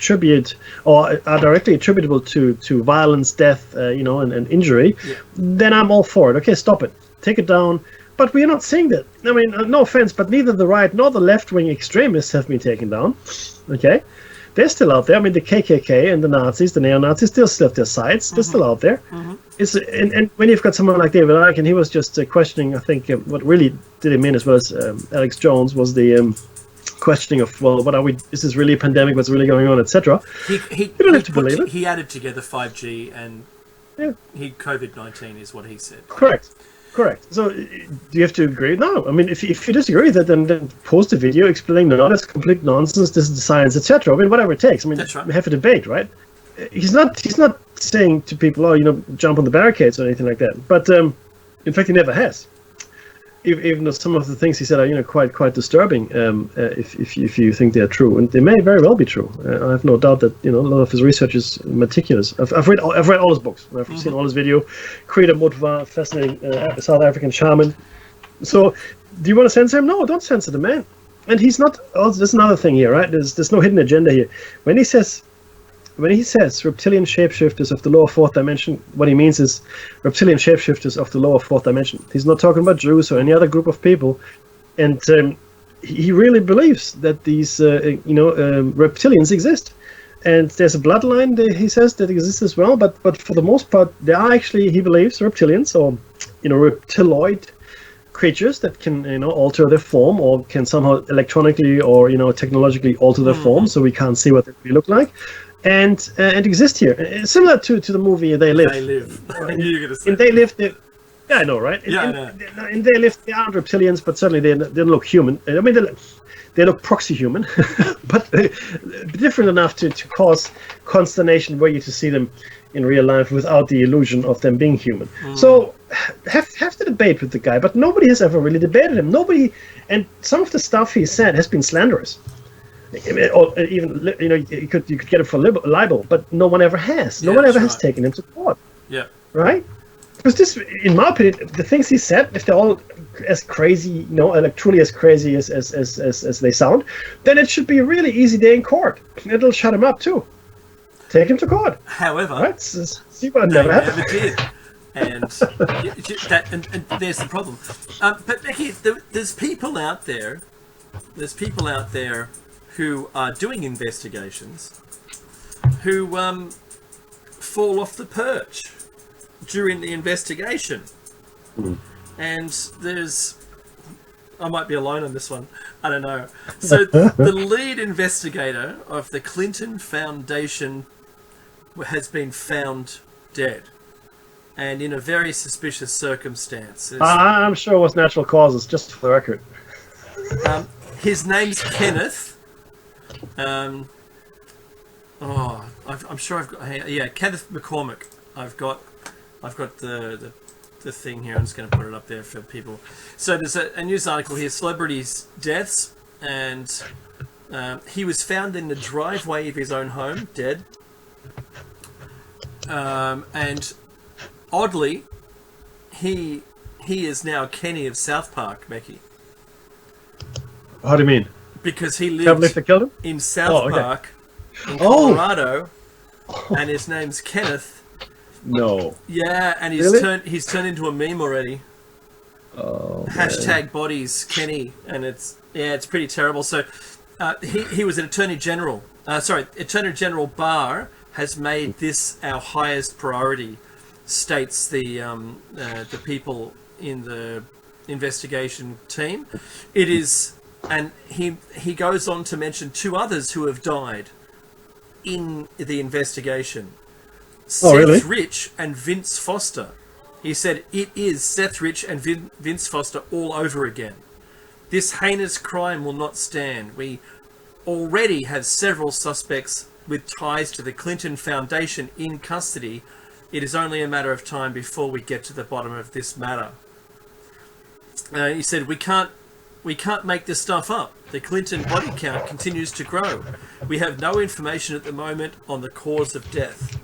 S2: directly attributable to violence, death, and injury, then I'm all for it. Okay, stop it, take it down. But we are not seeing that. I mean, no offense, but neither the right nor the left-wing extremists have been taken down. Okay, they're still out there. I mean, the KKK and the Nazis, the neo-Nazis, still have their sites. They're still out there. And when you've got someone like David Icke, and he was just questioning, I think, what really did him in, as well as Alex Jones, was the questioning of, well, what are we? Is this really a pandemic? What's really going on, etc.
S1: You don't have to believe it. He added together 5G and
S2: Yeah.
S1: COVID-19 is what he said.
S2: Correct. So, do you have to agree? No. I mean, if you disagree with it, then post a video explaining, no, that's complete nonsense. This is the science, etc. I mean, whatever it takes. I mean,
S1: That's right.
S2: we have a debate, right? He's not saying to people, oh, jump on the barricades or anything like that. But in fact, he never has. Even though some of the things he said are, quite disturbing, if you think they're true, and they may very well be true. I have no doubt that a lot of his research is meticulous. I've read all his books. I've seen all his video. Creator Mutwa, fascinating South African shaman. So, do you want to censor him? No, don't censor the man. And he's not. Oh, there's another thing here, right? There's no hidden agenda here. When he says reptilian shapeshifters of the lower fourth dimension, what he means is reptilian shapeshifters of the lower fourth dimension. He's not talking about Jews or any other group of people, and he really believes that these reptilians exist, and there's a bloodline he says that exists as well. But for the most part, there are actually, he believes, reptilians or reptiloid creatures that can alter their form, or can somehow electronically or technologically alter their form, so we can't see what they look like. And exist here, similar to the movie They Live.
S1: They Live. You're gonna say.
S2: In They Live, yeah, I know, right?
S1: Yeah, I know.
S2: In They Live, they aren't reptilians, but certainly they don't look human. I mean, they look proxy human, but different enough to cause consternation were you to see them in real life without the illusion of them being human. So have the debate with the guy, but nobody has ever really debated him. Nobody, and some of the stuff he said has been slanderous. Or even you could get it for libel, but no one ever has. No one ever has taken him to court.
S1: Yeah.
S2: Right? Because this, in my opinion, the things he said, if they're all as crazy, like truly as crazy as they sound, then it should be a really easy day in court. It'll shut him up too. Take him to court.
S1: However,
S2: right? See what
S1: they
S2: never happened.
S1: never did. And and there's the problem. But Becky, there's people out there. There's people out there who are doing investigations who fall off the perch during the investigation. And I might be alone on this one, I don't know. So the lead investigator of the Clinton Foundation has been found dead, and in a very suspicious circumstance.
S2: I'm sure it was natural causes, just for the record.
S1: His name's Kenneth. I'm sure I've got. Kenneth McCormick. I've got the thing here. I'm just going to put it up there for people. So there's a news article here: celebrities' deaths, and he was found in the driveway of his own home, dead. And oddly, he is now Kenny of South Park, Becky.
S2: How do you mean?
S1: Because he lived in South Park, in Colorado, and his name's Kenneth.
S2: No.
S1: Yeah, and he's turned into a meme already.
S2: Oh.
S1: Hashtag bodies Kenny, and it's pretty terrible. So he was an Attorney General. Attorney General Barr has made this our highest priority, states the people in the investigation team. It is. And he goes on to mention two others who have died in the investigation. Seth Rich and Vince Foster. He said, it is Seth Rich and Vince Foster all over again. This heinous crime will not stand. We already have several suspects with ties to the Clinton Foundation in custody. It is only a matter of time before we get to the bottom of this matter. He said, we can't make this stuff up. The Clinton body count continues to grow. We have no information at the moment on the cause of death.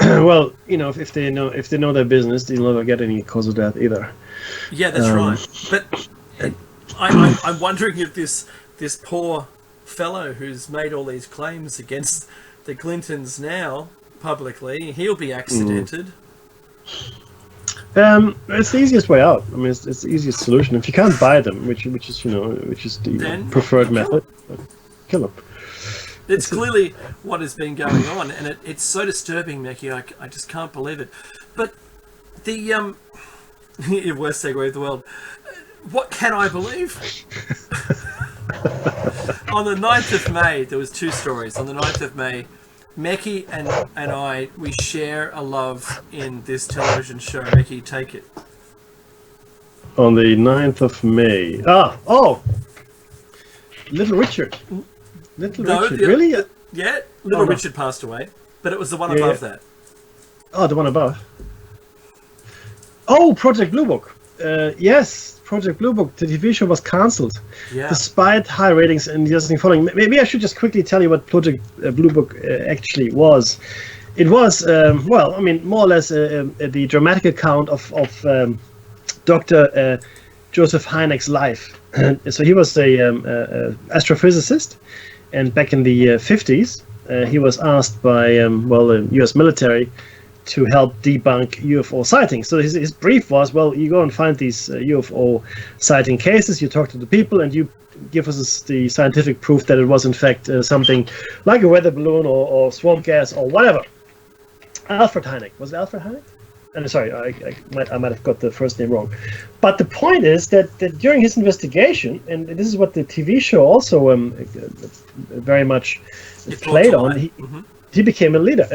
S2: Well, if they know their business, they'll never get any cause of death either.
S1: Yeah, that's right. But I'm wondering if this poor fellow who's made all these claims against the Clintons now publicly, he'll be accidented.
S2: It's the easiest way out. I mean, it's the easiest solution. If you can't buy them, which is the preferred method, kill them.
S1: It's clearly what has been going on, and it's so disturbing, Mickey. I just can't believe it. But the worst segue of the world. What can I believe? On the 9th of May, there was two stories. On the 9th of May, Meki and I, we share a love in this television show. Meki, take it.
S2: On the 9th of May. Little Richard. Richard, really?
S1: Yeah, Little
S2: no.
S1: Richard passed away, but it was the one above that.
S2: Oh, the one above. Oh, Project Blue Book. Yes, Project Blue Book. The TV show was cancelled, despite high ratings and just following. Maybe I should just quickly tell you what Project Blue Book actually was. It was, more or less the dramatic account of Dr. Joseph Hynek's life. So he was a astrophysicist, and back in the 50s, he was asked by the U.S. military to help debunk UFO sightings. So his brief was, well, you go and find these UFO sighting cases, you talk to the people, and you give us the scientific proof that it was in fact something like a weather balloon or swamp gas or whatever. Alfred Hynek. Was it Alfred Hynek? I'm sorry, I might have got the first name wrong. But the point is that during his investigation, and this is what the TV show also very much played on, he became a leader.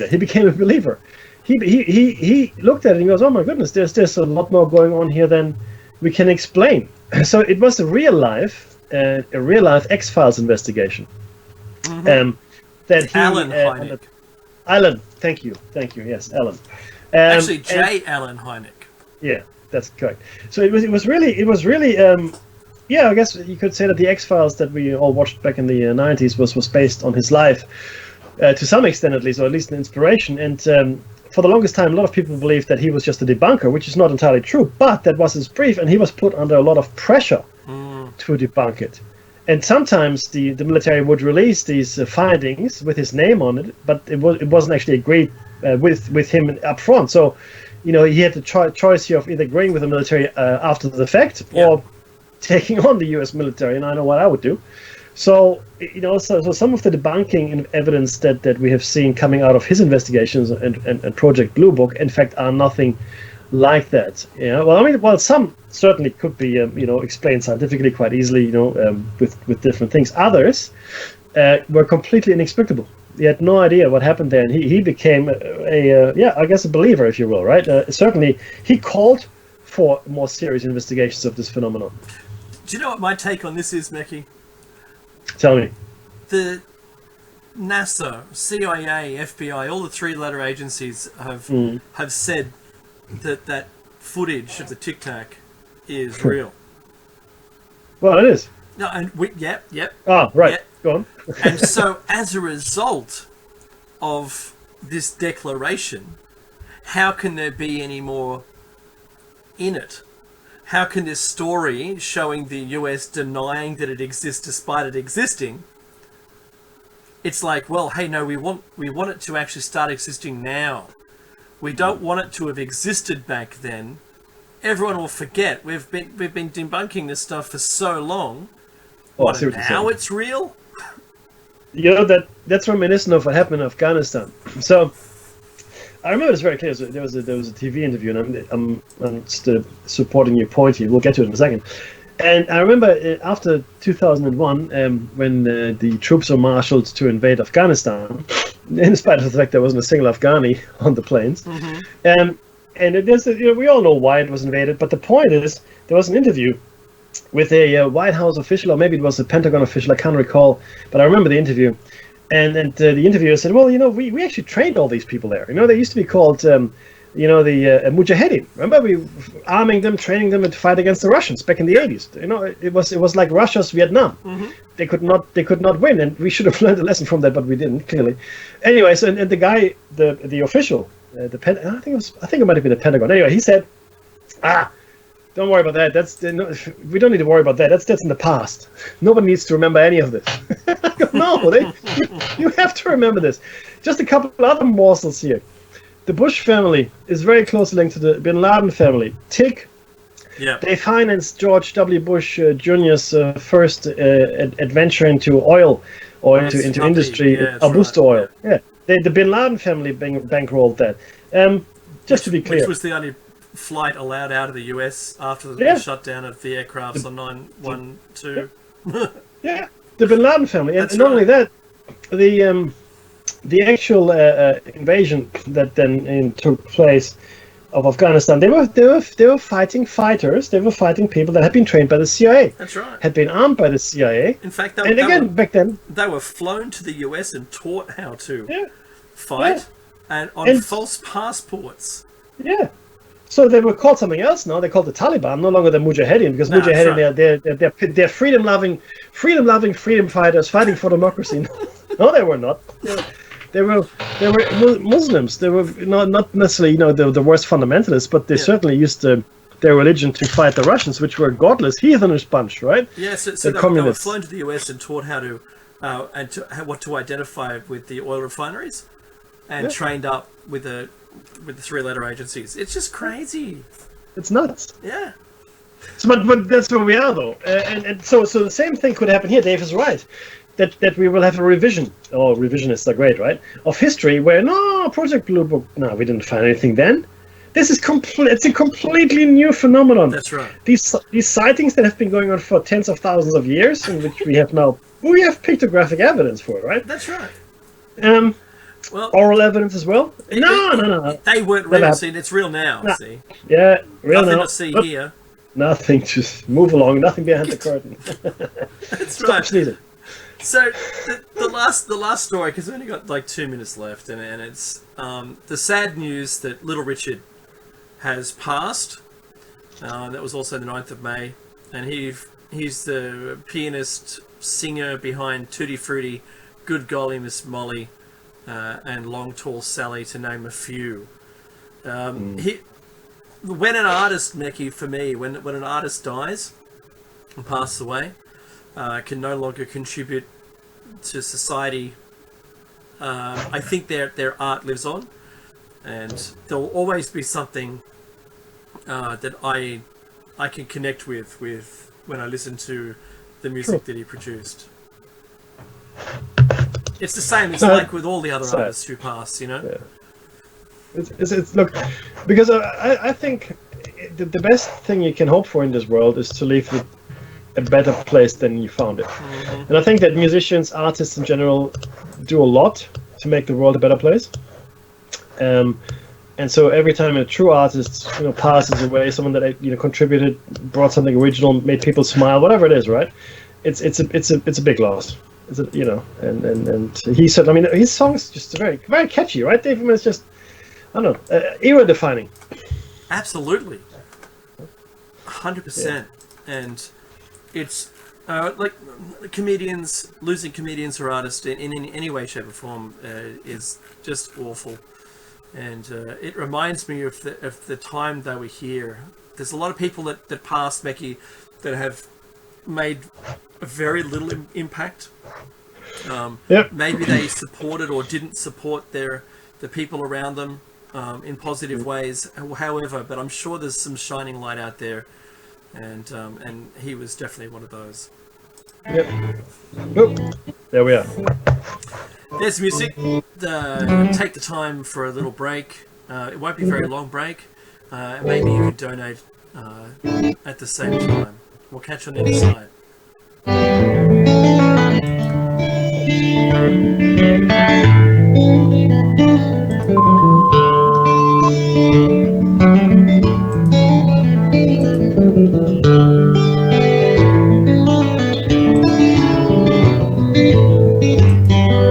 S2: He became a believer. He looked at it and he goes, "Oh my goodness, there's a lot more going on here than we can explain." So it was a real life X-Files investigation. That he,
S1: Alan Hynek.
S2: Alan, thank you, yes, Alan.
S1: Actually, J. Allen Hynek.
S2: Yeah, that's correct. So it was really. I guess you could say that the X-Files that we all watched back in the 90s was based on his life, to some extent at least, or at least an inspiration. And for the longest time, a lot of people believed that he was just a debunker, which is not entirely true. But that was his brief, and he was put under a lot of pressure to debunk it. And sometimes the military would release these findings with his name on it, but it wasn't actually agreed with him up front. So, he had the choice here of either agreeing with the military after the fact or taking on the U.S. military, and I know what I would do. So, so some of the debunking evidence that we have seen coming out of his investigations and Project Blue Book, in fact, are nothing like that. Yeah. Well, some certainly could be, explained scientifically quite easily, with different things. Others were completely inexplicable. He had no idea what happened there, and he became a believer, if you will, right? Certainly, he called for more serious investigations of this phenomenon.
S1: Do you know what my take on this is, Meki?
S2: Tell me.
S1: The NASA, CIA, FBI, all the three-letter agencies have said that footage of the Tic Tac is real.
S2: Well, it is.
S1: No, and yep.
S2: Ah, right. Yep. Go on.
S1: And so, as a result of this declaration, how can there be any more in it? How can this story showing the US denying that it exists despite it existing? It's like, well, hey, no, we want it to actually start existing now. We don't want it to have existed back then. Everyone will forget. We've been debunking this stuff for so long. Now it's real?
S2: That's reminiscent of what happened in Afghanistan. So I remember this very clear. So there was a TV interview, and I'm still supporting your point here. We'll get to it in a second. And I remember after 2001, when the troops were marshaled to invade Afghanistan, in spite of the fact there wasn't a single Afghani on the planes, and we all know why it was invaded. But the point is, there was an interview with a White House official, or maybe it was a Pentagon official, I can't recall, but I remember the interview. And the interviewer said, well, we actually trained all these people there. They used to be called, the Mujahideen. Remember, we were arming them, training them to fight against the Russians back in the 80s. It was like Russia's Vietnam. They could not win, and we should have learned a lesson from that, but we didn't, clearly. Anyway, so and the guy, the official, I think it might have been the Pentagon. Anyway, he said, don't worry about that. We don't need to worry about that. That's in the past. Nobody needs to remember any of this. No, you have to remember this. Just a couple of other morsels here. The Bush family is very closely linked to the Bin Laden family. TIC. Yeah. They financed George W. Bush Jr.'s first adventure into oil or into industry, Augusta oil. Yeah. The Bin Laden family bankrolled that. Just to be clear.
S1: Which was the only flight allowed out of the US after the shutdown of the aircrafts on 9/12.
S2: Yeah, the Bin Laden family, and not only that, the the actual invasion that then took place of Afghanistan, they were fighting fighters. They were fighting people that had been trained by the CIA.
S1: That's right.
S2: Had been armed by the CIA.
S1: In fact,
S2: back then
S1: they were flown to the US and taught how to
S2: Yeah.
S1: fight, and on false passports.
S2: Yeah. So they were called something else now. They're called the Taliban, no longer the Mujahideen, because Mujahideen, they're freedom-loving, freedom fighters fighting for democracy. No, they were not. They were Muslims. They were not necessarily the worst fundamentalists, but they certainly used their religion to fight the Russians, which were godless, heathenish bunch, right?
S1: Yeah. So they were flown to the US and taught how to what to identify with the oil refineries, and trained up with the three-letter agencies. It's just crazy.
S2: It's nuts.
S1: Yeah.
S2: So, but that's where we are, though, and so the same thing could happen here. Dave is right. That we will have a revision. Oh, revisionists are great, right? Of history, where Project Blue Book. No, we didn't find anything then. This is It's a completely new phenomenon.
S1: That's right.
S2: These sightings that have been going on for tens of thousands of years, in which we have pictographic evidence for, right?
S1: That's right.
S2: Well, oral evidence as well. No.
S1: They weren't real. See, it's real now.
S2: Nah.
S1: See.
S2: Yeah, real
S1: Nothing
S2: now.
S1: to see here.
S2: Nothing. Just move along. Nothing behind the curtain.
S1: That's
S2: Stop
S1: right.
S2: sneezing.
S1: So the last story, because we only got like 2 minutes left, and it's the sad news that Little Richard has passed. That was also the 9th of May, and he's the pianist, singer behind Tutti Frutti, Good Golly Miss Molly, and Long Tall Sally, to name a few. When an artist, Meki, for me, when an artist dies and passes away, can no longer contribute to society, I think their art lives on, and there will always be something that I can connect with when I listen to the music that he produced. It's the same. It's like with all the other artists who pass,
S2: Yeah. It's look, because I think the best thing you can hope for in this world is to leave with a better place than you found it. Mm-hmm. And I think that musicians, artists in general, do a lot to make the world a better place. And so every time a true artist passes away, someone that contributed, brought something original, made people smile, whatever it is, right? It's a big loss. And he said, his songs just very very catchy, right, Dave? It's just, I don't know, era defining.
S1: Absolutely, 100%. And it's like comedians losing comedians or artists in any way, shape, or form is just awful. And it reminds me of the time they were here. There's a lot of people that passed, Meki, that have made very little impact. Maybe they supported or didn't support the people around them in positive ways. However, but I'm sure there's some shining light out there, and he was definitely one of those.
S2: Yep. Oop. There we are.
S1: There's music. Take the time for a little break. It won't be a very long break. Maybe you could donate at the same time. We'll catch you on the other side.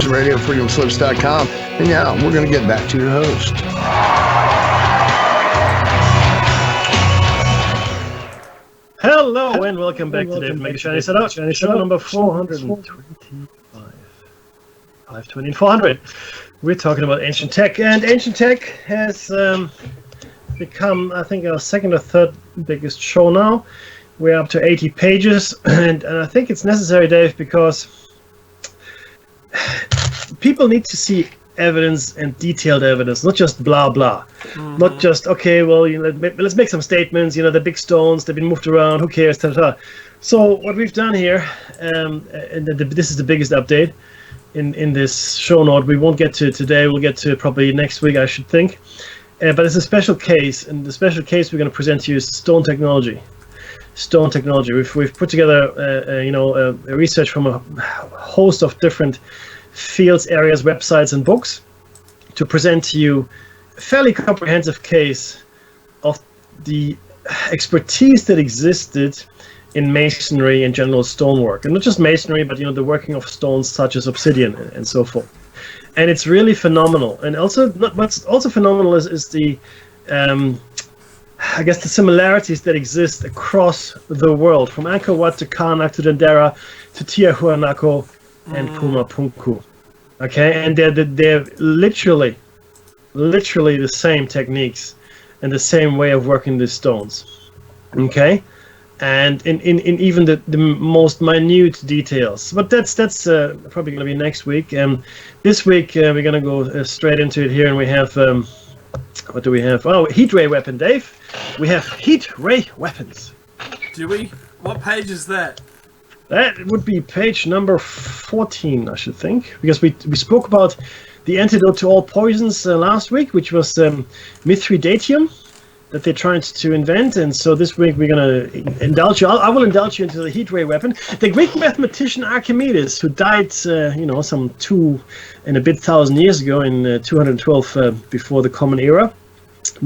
S3: RadioFreedomSlips.com. And now we're going to get back to your host.
S2: Hello and welcome back to Dave Make a Shiny Set Out. Shiny Show number 425. 520 and 400. We're talking about ancient tech, and ancient tech has become, I think, our second or third biggest show now. We're up to 80 pages, and I think it's necessary, Dave, because people need to see evidence and detailed evidence, not just blah blah. Mm-hmm. Not just, okay, well, let's make some statements, the big stones, they've been moved around, who cares, ta-ta. So what we've done here, and this is the biggest update in this show note. We won't get to today, we'll get to it probably next week, I should think. But it's a special case, and the special case we're going to present to you is stone technology. Stone technology. We've put together a research from a host of different fields, areas, websites, and books to present to you a fairly comprehensive case of the expertise that existed in masonry and general stonework, and not just masonry, but the working of stones such as obsidian and so forth. And it's really phenomenal. And also, what's also phenomenal is the, I guess, the similarities that exist across the world, from Angkor Wat to Karnak to Dendera to Tiahuanaco and Pumapunku. Okay, and they're literally the same techniques and the same way of working the stones. Okay, and in even the most minute details. But that's probably going to be next week. This week we're going to go straight into it here, and we have what do we have? Oh, heat ray weapon, Dave. We have heat ray weapons.
S1: Do we? What page is that?
S2: That would be page number 14, I should think, because we spoke about the antidote to all poisons last week, which was Mithridatium that they tried to invent. And so this week we're going to indulge you. I will indulge you into the heat ray weapon. The Greek mathematician Archimedes, who died, some 2 and a bit thousand years ago in 212 before the Common Era,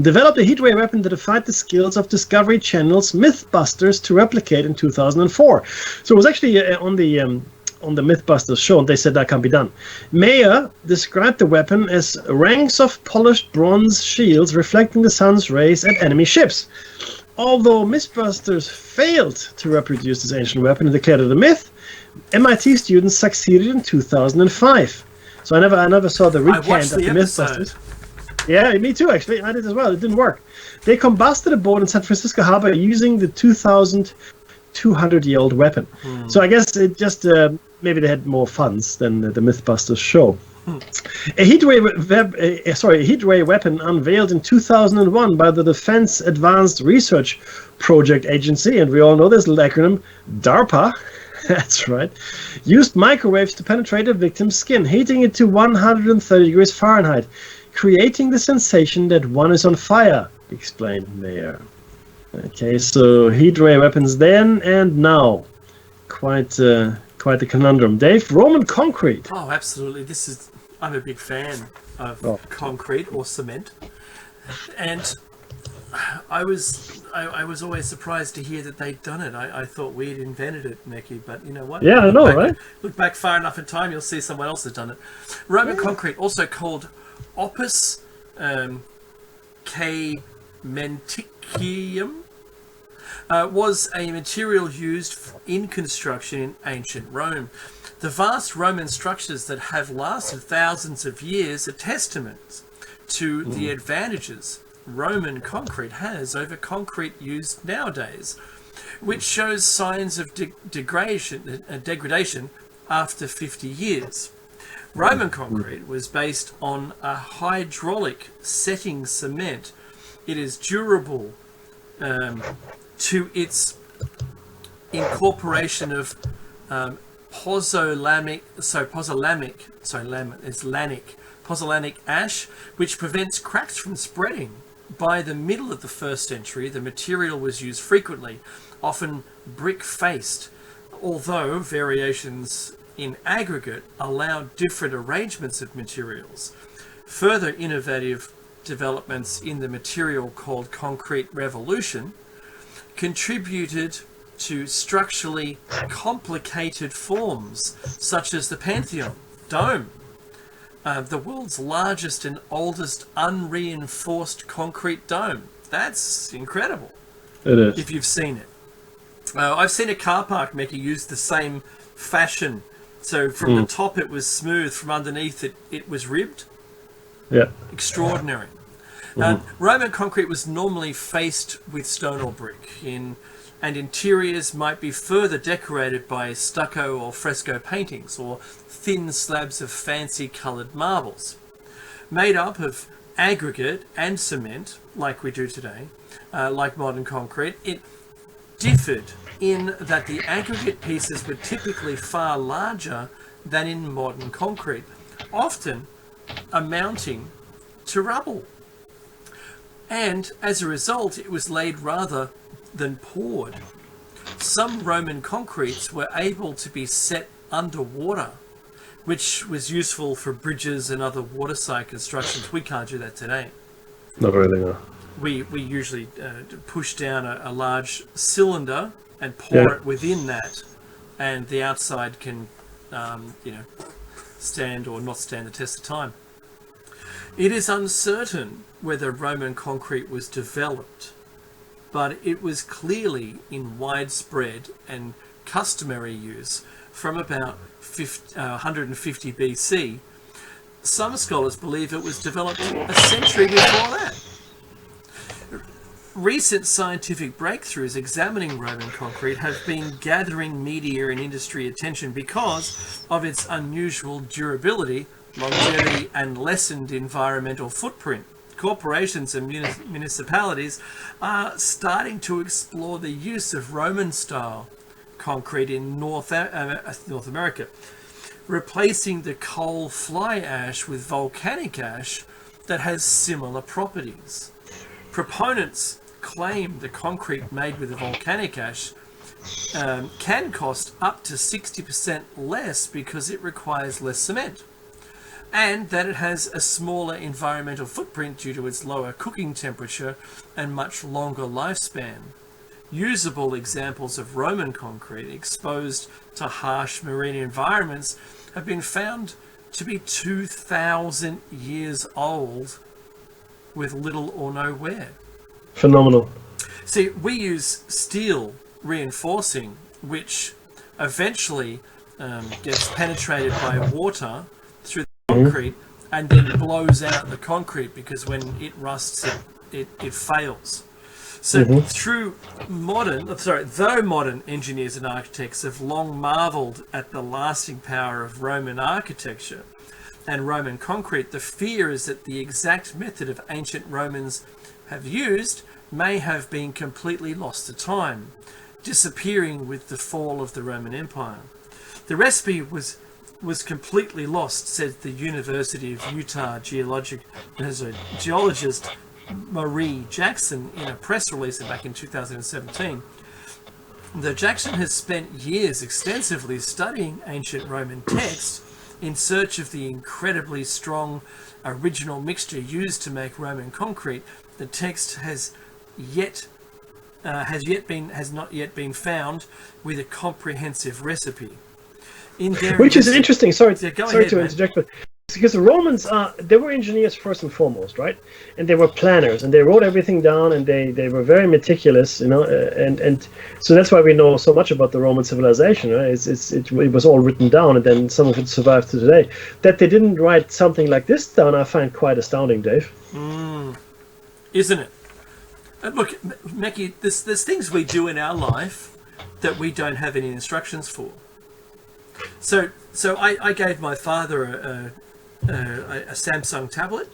S2: developed a heat ray weapon that defied the skills of Discovery Channel's Mythbusters to replicate in 2004. So it was actually on the Mythbusters show, and they said that can't be done. Mayer described the weapon as ranks of polished bronze shields reflecting the sun's rays at enemy ships. Although Mythbusters failed to reproduce this ancient weapon and declared it a myth, MIT students succeeded in 2005. So I never saw the recant of the Mythbusters. Yeah, me too, actually. I did as well. It didn't work. They combusted a boat in San Francisco Harbor using the 2,200-year-old weapon. So I guess it just maybe they had more funds than the Mythbusters show. A heat ray weapon unveiled in 2001 by the Defense Advanced Research Project Agency, and we all know this little acronym, DARPA. That's right. Used microwaves to penetrate a victim's skin, heating it to 130 degrees Fahrenheit. Creating the sensation that one is on fire, explained Mayer. Okay, so heat ray weapons then and now. Quite the conundrum. Dave, Roman concrete.
S1: Oh, absolutely. I'm a big fan of concrete or cement, and I was always surprised to hear that they'd done it. I thought we'd invented it, Neki, but you know what?
S2: Yeah, I know, right?
S1: Look back far enough in time, you'll see someone else had done it. Roman concrete, also called Opus Caementicum, was a material used in construction in ancient Rome. The vast Roman structures that have lasted thousands of years are testaments to the advantages Roman concrete has over concrete used nowadays, which shows signs of degradation after 50 years. Roman concrete was based on a hydraulic setting cement. It is durable to its incorporation of pozzolanic ash, which prevents cracks from spreading. By the middle of the 1st century, the material was used frequently, often brick-faced, although variations in aggregate allowed different arrangements of materials. Further innovative developments in the material called concrete revolution contributed to structurally complicated forms such as the Pantheon Dome, the world's largest and oldest unreinforced concrete dome. That's incredible.
S2: It is.
S1: If you've seen it. I've seen a car park, Mickey, use the same fashion. So from the top it was smooth, from underneath it was ribbed.
S2: Yeah.
S1: Extraordinary. Roman concrete was normally faced with stone or brick, and interiors might be further decorated by stucco or fresco paintings or thin slabs of fancy coloured marbles. Made up of aggregate and cement, like we do today, like modern concrete, it differed in that the aggregate pieces were typically far larger than in modern concrete, often amounting to rubble. And as a result, it was laid rather than poured. Some Roman concretes were able to be set underwater, which was useful for bridges and other waterside constructions. We can't do that today.
S4: Not really, no.
S1: We usually push down a large cylinder and pour it within that, and the outside can, stand or not stand the test of time. It is uncertain whether Roman concrete was developed, but it was clearly in widespread and customary use from about 150 BC. Some scholars believe it was developed a century before that. Recent scientific breakthroughs examining Roman concrete have been gathering media and industry attention because of its unusual durability, longevity, and lessened environmental footprint. Corporations and municipalities are starting to explore the use of Roman-style concrete in North America, replacing the coal fly ash with volcanic ash that has similar properties. Proponents claim the concrete made with the volcanic ash can cost up to 60% less because it requires less cement, and that it has a smaller environmental footprint due to its lower cooking temperature and much longer lifespan. Usable examples of Roman concrete exposed to harsh marine environments have been found to be 2,000 years old with little or no wear.
S2: Phenomenal.
S1: See, we use steel reinforcing, which eventually gets penetrated by water through the concrete and then blows out the concrete because when it rusts, it fails. So though modern engineers and architects have long marveled at the lasting power of Roman architecture and Roman concrete, the fear is that the exact method of ancient Romans have used may have been completely lost to time, disappearing with the fall of the Roman Empire. The recipe was completely lost, said the University of Utah geologist Marie Jackson in a press release back in 2017. Though Jackson has spent years extensively studying ancient Roman texts in search of the incredibly strong original mixture used to make Roman concrete, the text has not yet been found with a comprehensive recipe.
S2: Which is interesting. Sorry to
S1: man.
S2: interject, but because the Romans they were engineers first and foremost, right? And they were planners, and they wrote everything down, and they were very meticulous, and so that's why we know so much about the Roman civilization, right? It was all written down, and then some of it survived to today. That they didn't write something like this down, I find quite astounding, Dave.
S1: Isn't it? Look, Mackie, there's things we do in our life that we don't have any instructions for. So I gave my father a Samsung tablet,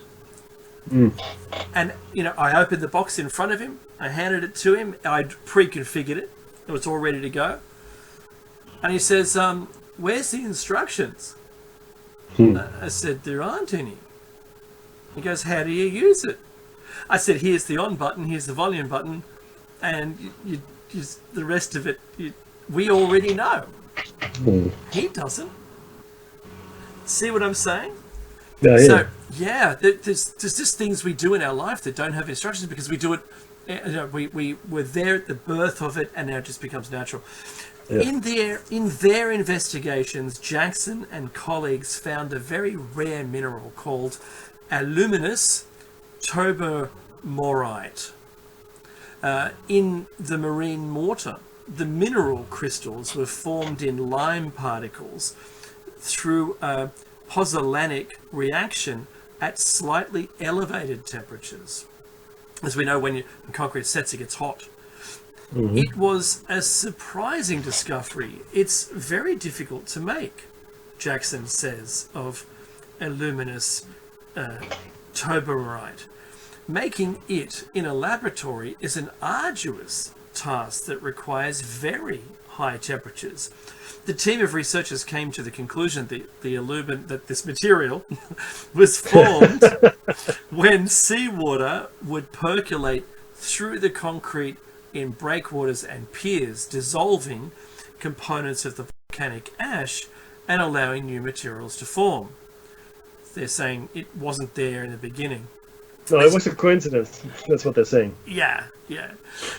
S1: and I opened the box in front of him. I handed it to him. I'd pre-configured it. It was all ready to go. And he says, "Where's the instructions?" I said, "There aren't any." He goes, "How do you use it?" I said, "Here's the on button. Here's the volume button, and you the rest of it. We already know." He doesn't. See what I'm saying? So there's just things we do in our life that don't have instructions because we do it. We were there at the birth of it, and now it just becomes natural. In their investigations, Jackson and colleagues found a very rare mineral called aluminous tobermorite in the marine mortar. The mineral crystals were formed in lime particles through a pozzolanic reaction at slightly elevated temperatures. As we know, when concrete sets, it gets hot. It was a surprising discovery. It's very difficult to make, Jackson says, of aluminous tobermorite. Making it in a laboratory is an arduous task that requires very high temperatures. The team of researchers came to the conclusion that this material was formed when seawater would percolate through the concrete in breakwaters and piers, dissolving components of the volcanic ash and allowing new materials to form. They're saying it wasn't there in the beginning.
S2: No, it was a coincidence. That's what they're saying.
S1: Yeah.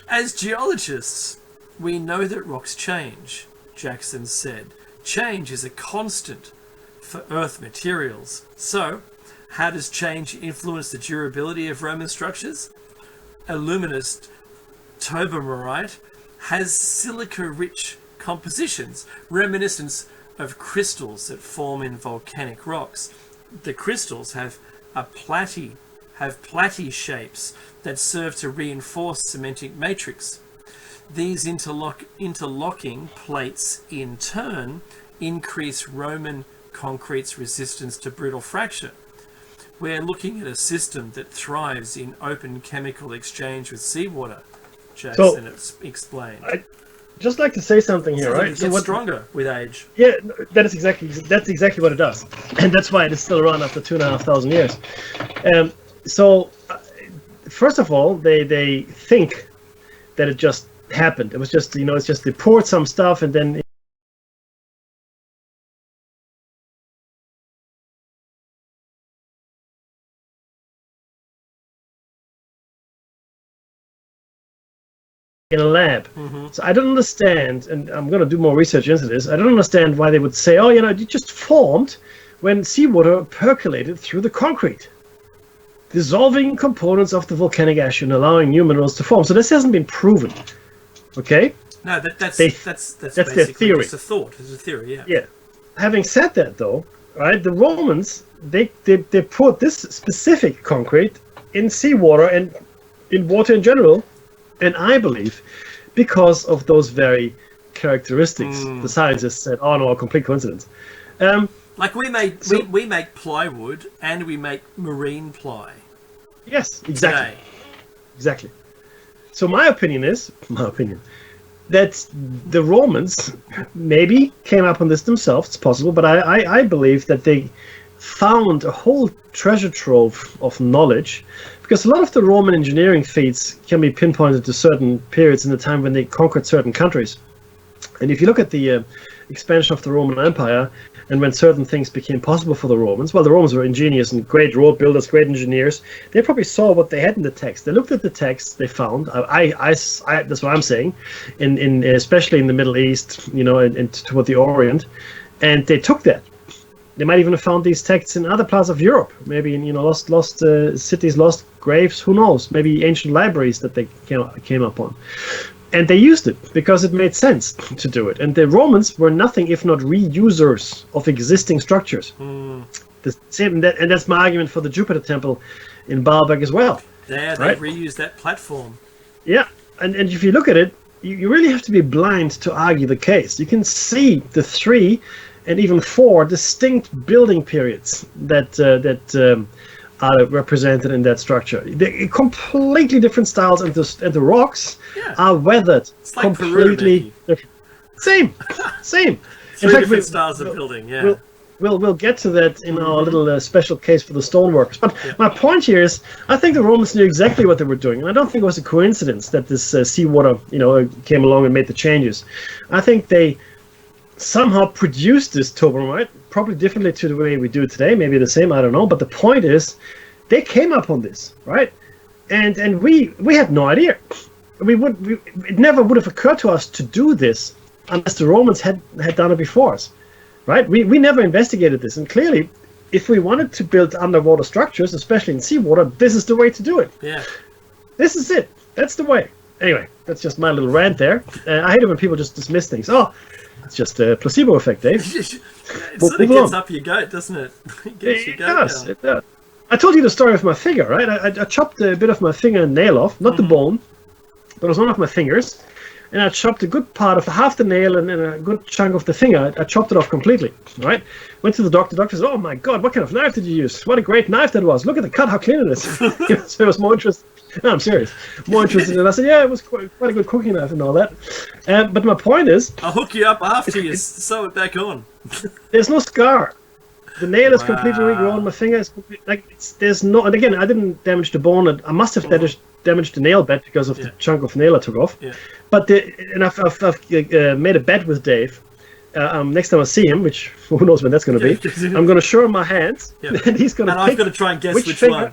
S1: As geologists, we know that rocks change, Jackson said. Change is a constant for Earth materials. So, how does change influence the durability of Roman structures? Aluminous tobermorite has silica-rich compositions, reminiscent of crystals that form in volcanic rocks. The crystals have platy shapes that serve to reinforce cementic matrix. These interlocking plates in turn increase Roman concrete's resistance to brittle fracture. We're looking at a system that thrives in open chemical exchange with seawater, Jackson explained.
S2: I'd just like to say something here, right?
S1: It gets stronger with age.
S2: Yeah, that's exactly what it does, and that's why it is still around after 2,500 years. First of all, they think that it just happened. It was just, it's just they poured some stuff and then in a lab. So I don't understand, and I'm going to do more research into this. I don't understand why they would say, oh, it just formed when seawater percolated through the concrete, dissolving components of the volcanic ash and allowing new minerals to form. So this hasn't been proven. Okay?
S1: No, that's
S2: their theory.
S1: It's a thought. It's a theory, yeah.
S2: Yeah. Having said that, though, right, the Romans, they put this specific concrete in seawater and in water in general, and I believe because of those very characteristics. The scientists said, oh no, a complete coincidence.
S1: Like we make plywood and we make marine ply.
S2: Yes, exactly.
S1: Today.
S2: Exactly. So my opinion, that the Romans maybe came up on this themselves. It's possible, but I believe that they found a whole treasure trove of knowledge, because a lot of the Roman engineering feats can be pinpointed to certain periods in the time when they conquered certain countries. And if you look at the expansion of the Roman Empire, and when certain things became possible for the Romans, well, the Romans were ingenious and great road builders, great engineers. They probably saw what they had in the text. They looked at the text they found. That's what I'm saying, in especially in the Middle East, and toward the Orient, and they took that. They might even have found these texts in other parts of Europe, maybe in lost cities, lost graves. Who knows? Maybe ancient libraries that they came upon. And they used it because it made sense to do it. And the Romans were nothing if not reusers of existing structures. The same, and that's my argument for the Jupiter Temple in Baalbek as well.
S1: Yeah, they reused that platform.
S2: Yeah, and if you look at it, you really have to be blind to argue the case. You can see the 3 and even 4 distinct building periods that are represented in that structure. They're completely different styles, and the rocks are weathered completely different. Same.
S1: Three different styles of building. Yeah.
S2: We'll get to that in our little special case for the stoneworkers. But my point here is, I think the Romans knew exactly what they were doing, and I don't think it was a coincidence that this seawater, came along and made the changes. I think they somehow produced this tobermite, probably differently to the way we do it today, maybe the same, I don't know. But the point is, they came up on this, right? And we had no idea. It never would have occurred to us to do this unless the Romans had done it before us, right? We never investigated this, and clearly, if we wanted to build underwater structures, especially in seawater, this is the way to do it.
S1: Yeah.
S2: This is it. That's the way. Anyway, that's just my little rant there. I hate it when people just dismiss things. Oh, it's just a placebo effect, Dave.
S1: It sort of gets up your goat, doesn't it? It
S2: does. It does. I told you the story of my finger, right? I chopped a bit of my finger nail off, not the bone, but it was one of my fingers, and I chopped a good part of half the nail and a good chunk of the finger. I chopped it off completely, right? Went to the doctor. The doctor said, "Oh my God, what kind of knife did you use? What a great knife that was! Look at the cut, how clean it is." So it was more interesting. No, I'm serious. More interested. And I said, yeah, it was quite a good cooking knife and all that. But my point is,
S1: I'll hook you up after you sew it back on.
S2: There's no scar. The nail is completely regrown. My finger is there's no. And again, I didn't damage the bone. I must have damaged the nail bed because of the chunk of nail I took off.
S1: Yeah.
S2: But I've made a bet with Dave next time I see him, which who knows when that's going to be, I'm going to show him my hands,
S1: Yeah.
S2: and he's going to
S1: And I've got to try and guess which
S2: finger,
S1: one.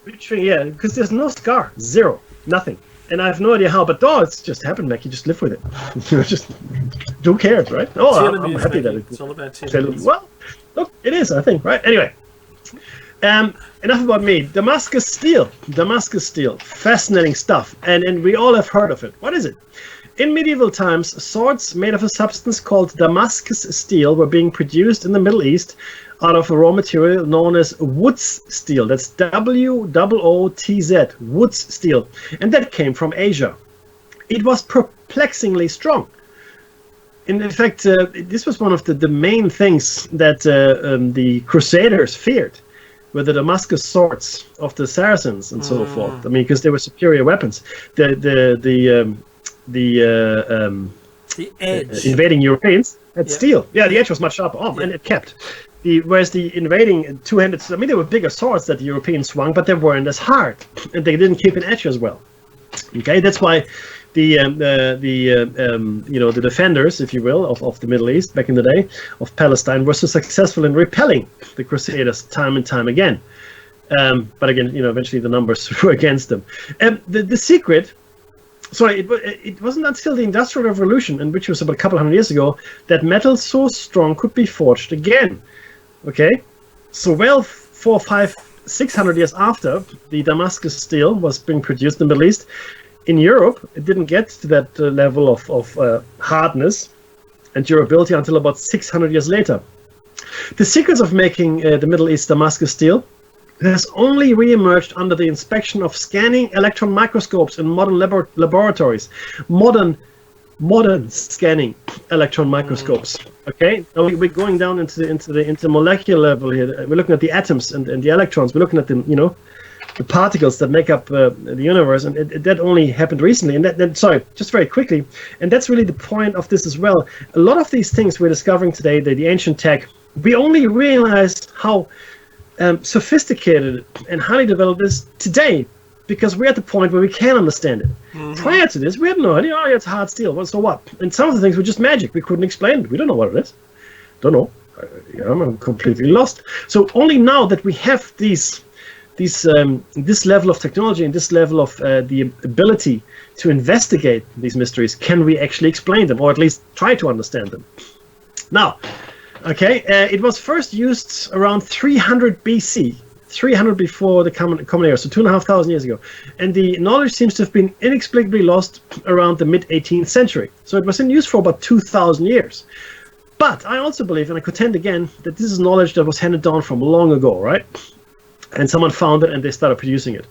S2: Which finger, yeah, because there's no scar, zero, nothing. And I have no idea how, but it's just happened, Mac. You just live with it. Just who cares, right? Oh, I'm happy that
S1: it's all about telomeres.
S2: well, look, it is, I think, right? Anyway, enough about me. Damascus steel, fascinating stuff, and we all have heard of it. What is it? In medieval times, swords made of a substance called Damascus steel were being produced in the Middle East out of a raw material known as Wootz steel. That's W-O-O-T-Z, Wootz steel. And that came from Asia. It was perplexingly strong. In fact, this was one of the main things that the Crusaders feared, were the Damascus swords of the Saracens and so forth. I mean, because they were superior weapons. The
S1: edge.
S2: invading Europeans had steel. Yeah, the edge was much sharper. And it kept. Whereas the invading two-handed, I mean, they were bigger swords that the Europeans swung, but they weren't as hard, and they didn't keep an edge as well. Okay, that's why the defenders, if you will, of the Middle East back in the day, of Palestine, were so successful in repelling the Crusaders time and time again. But again, eventually the numbers were against them. The secret. Sorry, it wasn't until the Industrial Revolution, and which was about a couple hundred years ago, that metal so strong could be forged again. Okay, so 400, 500, 600 years after the Damascus steel was being produced in the Middle East, in Europe, it didn't get to that level of hardness and durability until about 600 years later. The secrets of making the Middle East Damascus steel has only re-emerged under the inspection of scanning electron microscopes in modern laboratories. Modern scanning electron microscopes. Okay, now we're going down into molecular level here. We're looking at the atoms and the electrons. We're looking at the particles that make up the universe, and that only happened recently. And sorry, just very quickly, and that's really the point of this as well. A lot of these things we're discovering today, the ancient tech, we only realized how sophisticated and highly developed is today, because we're at the point where we can understand it. Prior to this, we had no idea. It's hard steel. Well, so what? And some of the things were just magic. We couldn't explain it. We don't know what it is. Don't know. I'm completely lost. So only now that we have this level of technology and this level of the ability to investigate these mysteries, can we actually explain them, or at least try to understand them. Now, okay, it was first used around 300 BC. 300 before the Common Era, so 2,500 years ago. And the knowledge seems to have been inexplicably lost around the mid-18th century. So it was in use for about 2,000 years. But I also believe, and I contend again, that this is knowledge that was handed down from long ago, right? And someone found it and they started producing it.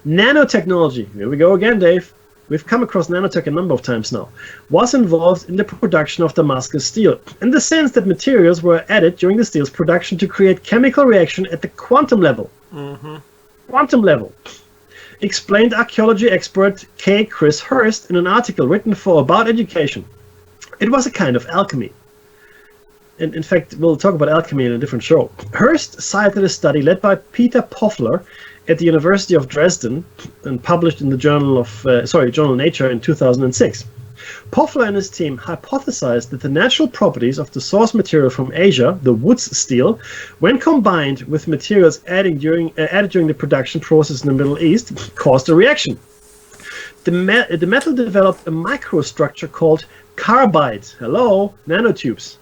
S2: Nanotechnology, here we go again, Dave. We've come across nanotech a number of times now, was involved in the production of Damascus steel, in the sense that materials were added during the steel's production to create chemical reaction at the quantum level. Quantum level. Explained archaeology expert K. Chris Hurst in an article written for About Education. It was a kind of alchemy. And in fact, we'll talk about alchemy in a different show. Hurst cited a study led by Peter Poffler at the University of Dresden and published in the journal Nature in 2006. Poffler and his team hypothesized that the natural properties of the source material from Asia, the Wootz steel, when combined with materials added during the production process in the Middle East, caused a reaction. The metal developed a microstructure called carbide. Hello, nanotubes.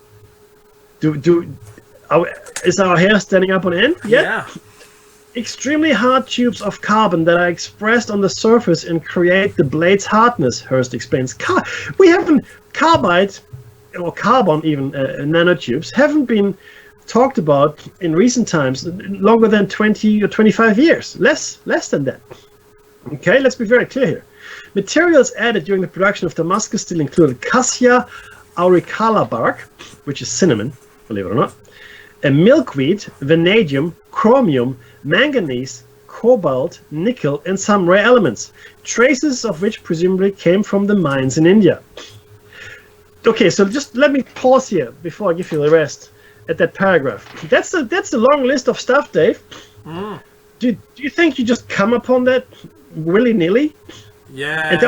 S2: Is our hair standing up on end?
S1: Yeah.
S2: Extremely hard tubes of carbon that are expressed on the surface and create the blade's hardness, Hurst explains. Carbide, or carbon even, nanotubes, haven't been talked about in recent times, longer than 20 or 25 years. Less than that. Okay, let's be very clear here. Materials added during the production of Damascus steel included cassia auricala bark, which is cinnamon, believe it or not, a milkweed, vanadium, chromium, manganese, cobalt, nickel, and some rare elements, traces of which presumably came from the mines in India. Okay, so just let me pause here before I give you the rest at that paragraph. That's a long list of stuff, Dave. Do you think you just come upon that willy-nilly?
S1: Yeah.
S2: And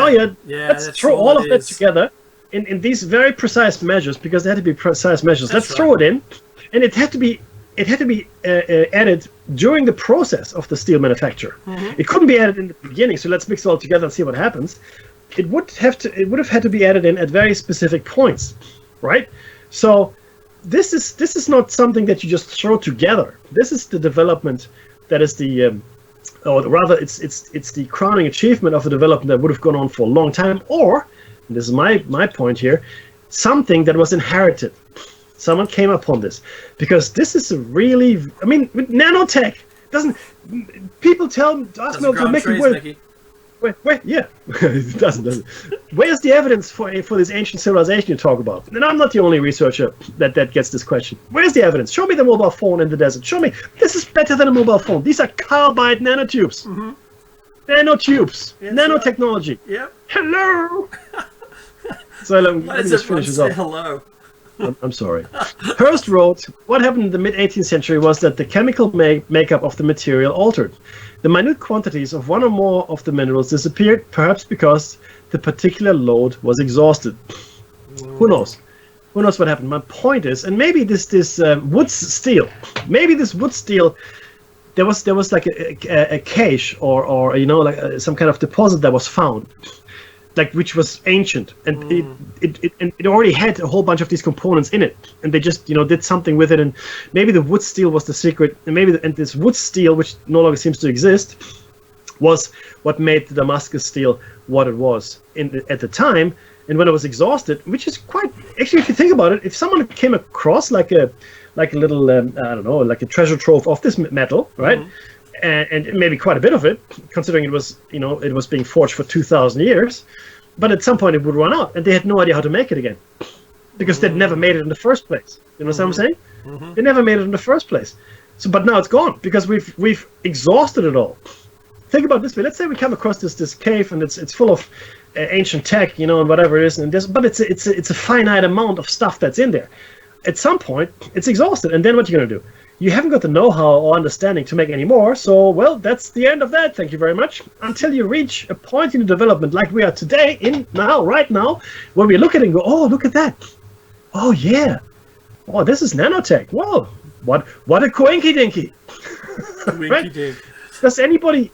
S2: let's throw all of that together in these very precise measures, because they had to be precise measures.
S1: That's
S2: Let's throw it in, and it had to be added during the process of the steel manufacture. It couldn't be added in the beginning. So let's mix it all together and see what happens. It would have had to be added in at very specific points, right? So this is not something that you just throw together. This is the development that is the or rather it's the crowning achievement of a development that would have gone on for a long time, or, and this is my point here, something that was inherited. Someone came upon this, because this is a really, I mean, with nanotech doesn't, people ask me,
S1: Doesn't grow on trees, Mickey.
S2: wait, yeah, it doesn't. Where's the evidence for this ancient civilization you talk about? And I'm not the only researcher that gets this question. Where's the evidence? Show me the mobile phone in the desert. Show me, this is better than a mobile phone. These are carbide nanotubes. Nanotubes.
S1: Yes,
S2: nanotechnology.
S1: Yep.
S2: Hello! So let me just finish this off.
S1: Hello.
S2: I'm sorry. Hirst wrote, what happened in the mid-18th century was that the chemical makeup of the material altered. The minute quantities of one or more of the minerals disappeared, perhaps because the particular load was exhausted. Who knows? Who knows what happened? My point is, and maybe this wood steel, there was like a cache or like some kind of deposit that was found, like, which was ancient, and it already had a whole bunch of these components in it, and they just did something with it, and maybe the wood steel was the secret, and maybe this wood steel, which no longer seems to exist, was what made the Damascus steel what it was at the time. And when it was exhausted, which is quite, actually, if you think about it, if someone came across like a little I don't know, like a treasure trove of this metal, right? And maybe quite a bit of it, considering it was being forged for 2,000 years, but at some point it would run out, and they had no idea how to make it again, because they'd never made it in the first place. You know what I'm saying? They never made it in the first place. So, but now it's gone because we've exhausted it all. Think about it this way. Let's say we come across this cave, and it's full of ancient tech, and whatever it is, but it's a finite amount of stuff that's in there. At some point, it's exhausted, and then what are you going to do? You haven't got the know-how or understanding to make any more, so, well, that's the end of that. Thank you very much. Until you reach a point in the development like we are today, right now, where we look at it and go, oh, look at that. Oh, yeah. Oh, this is nanotech. Whoa. What a coinky-dinky. Right? Is anybody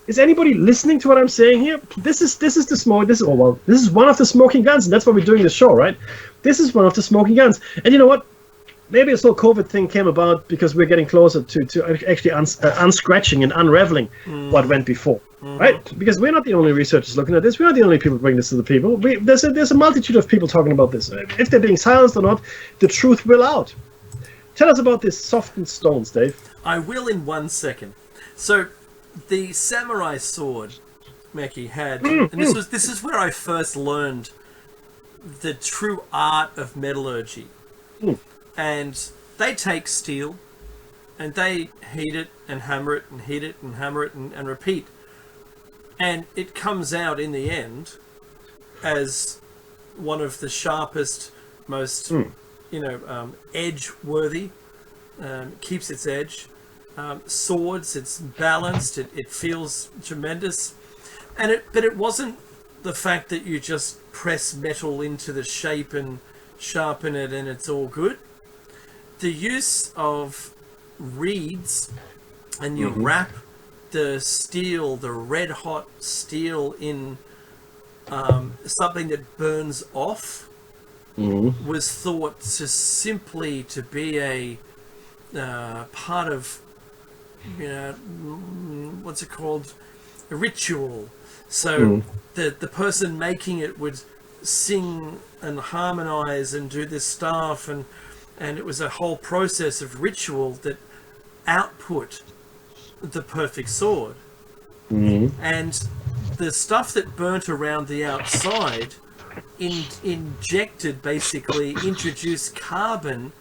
S2: listening to what I'm saying here? This is the smoke. This is one of the smoking guns, and that's why we're doing this show, right? This is one of the smoking guns. And you know what? Maybe this whole COVID thing came about because we're getting closer to actually unscratching and unraveling what went before, right? Because we're not the only researchers looking at this. We're not the only people bringing this to the people. There's a multitude of people talking about this. If they're being silenced or not, the truth will out. Tell us about this softened stones, Dave.
S1: I will in 1 second. So, the samurai sword, Meki, had, and this is where I first learned the true art of metallurgy. And they take steel, and they heat it and hammer it and heat it and hammer it and repeat. And it comes out in the end as one of the sharpest, most, edge-worthy, keeps its edge. Swords, it's balanced, it feels tremendous. But it wasn't the fact that you just press metal into the shape and sharpen it and it's all good. The use of reeds, and you wrap the steel, the red hot steel, in something that burns off, was thought to simply to be a part of, what's it called, a ritual. So the person making it would sing and harmonize and do this stuff, and it was a whole process of ritual that output the perfect sword. And the stuff that burnt around the outside introduced carbon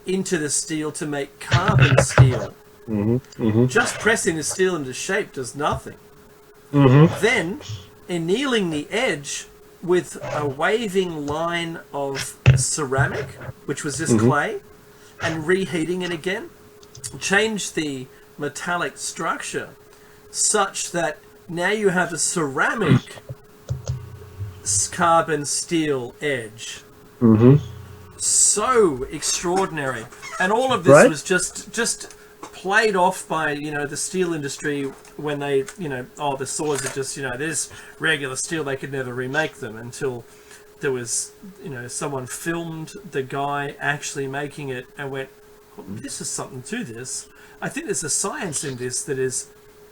S1: into the steel to make carbon steel. Just pressing the steel into shape does nothing. Then annealing the edge with a waving line of ceramic, which was just clay, and reheating it again, changed the metallic structure such that now you have a ceramic carbon steel edge.
S2: Mm-hmm.
S1: So extraordinary, and all of this
S2: Right.
S1: was just played off by the steel industry when they the swords are just there's regular steel, they could never remake them until there was someone filmed the guy actually making it and went, oh, this is something to this. I think there's a science in this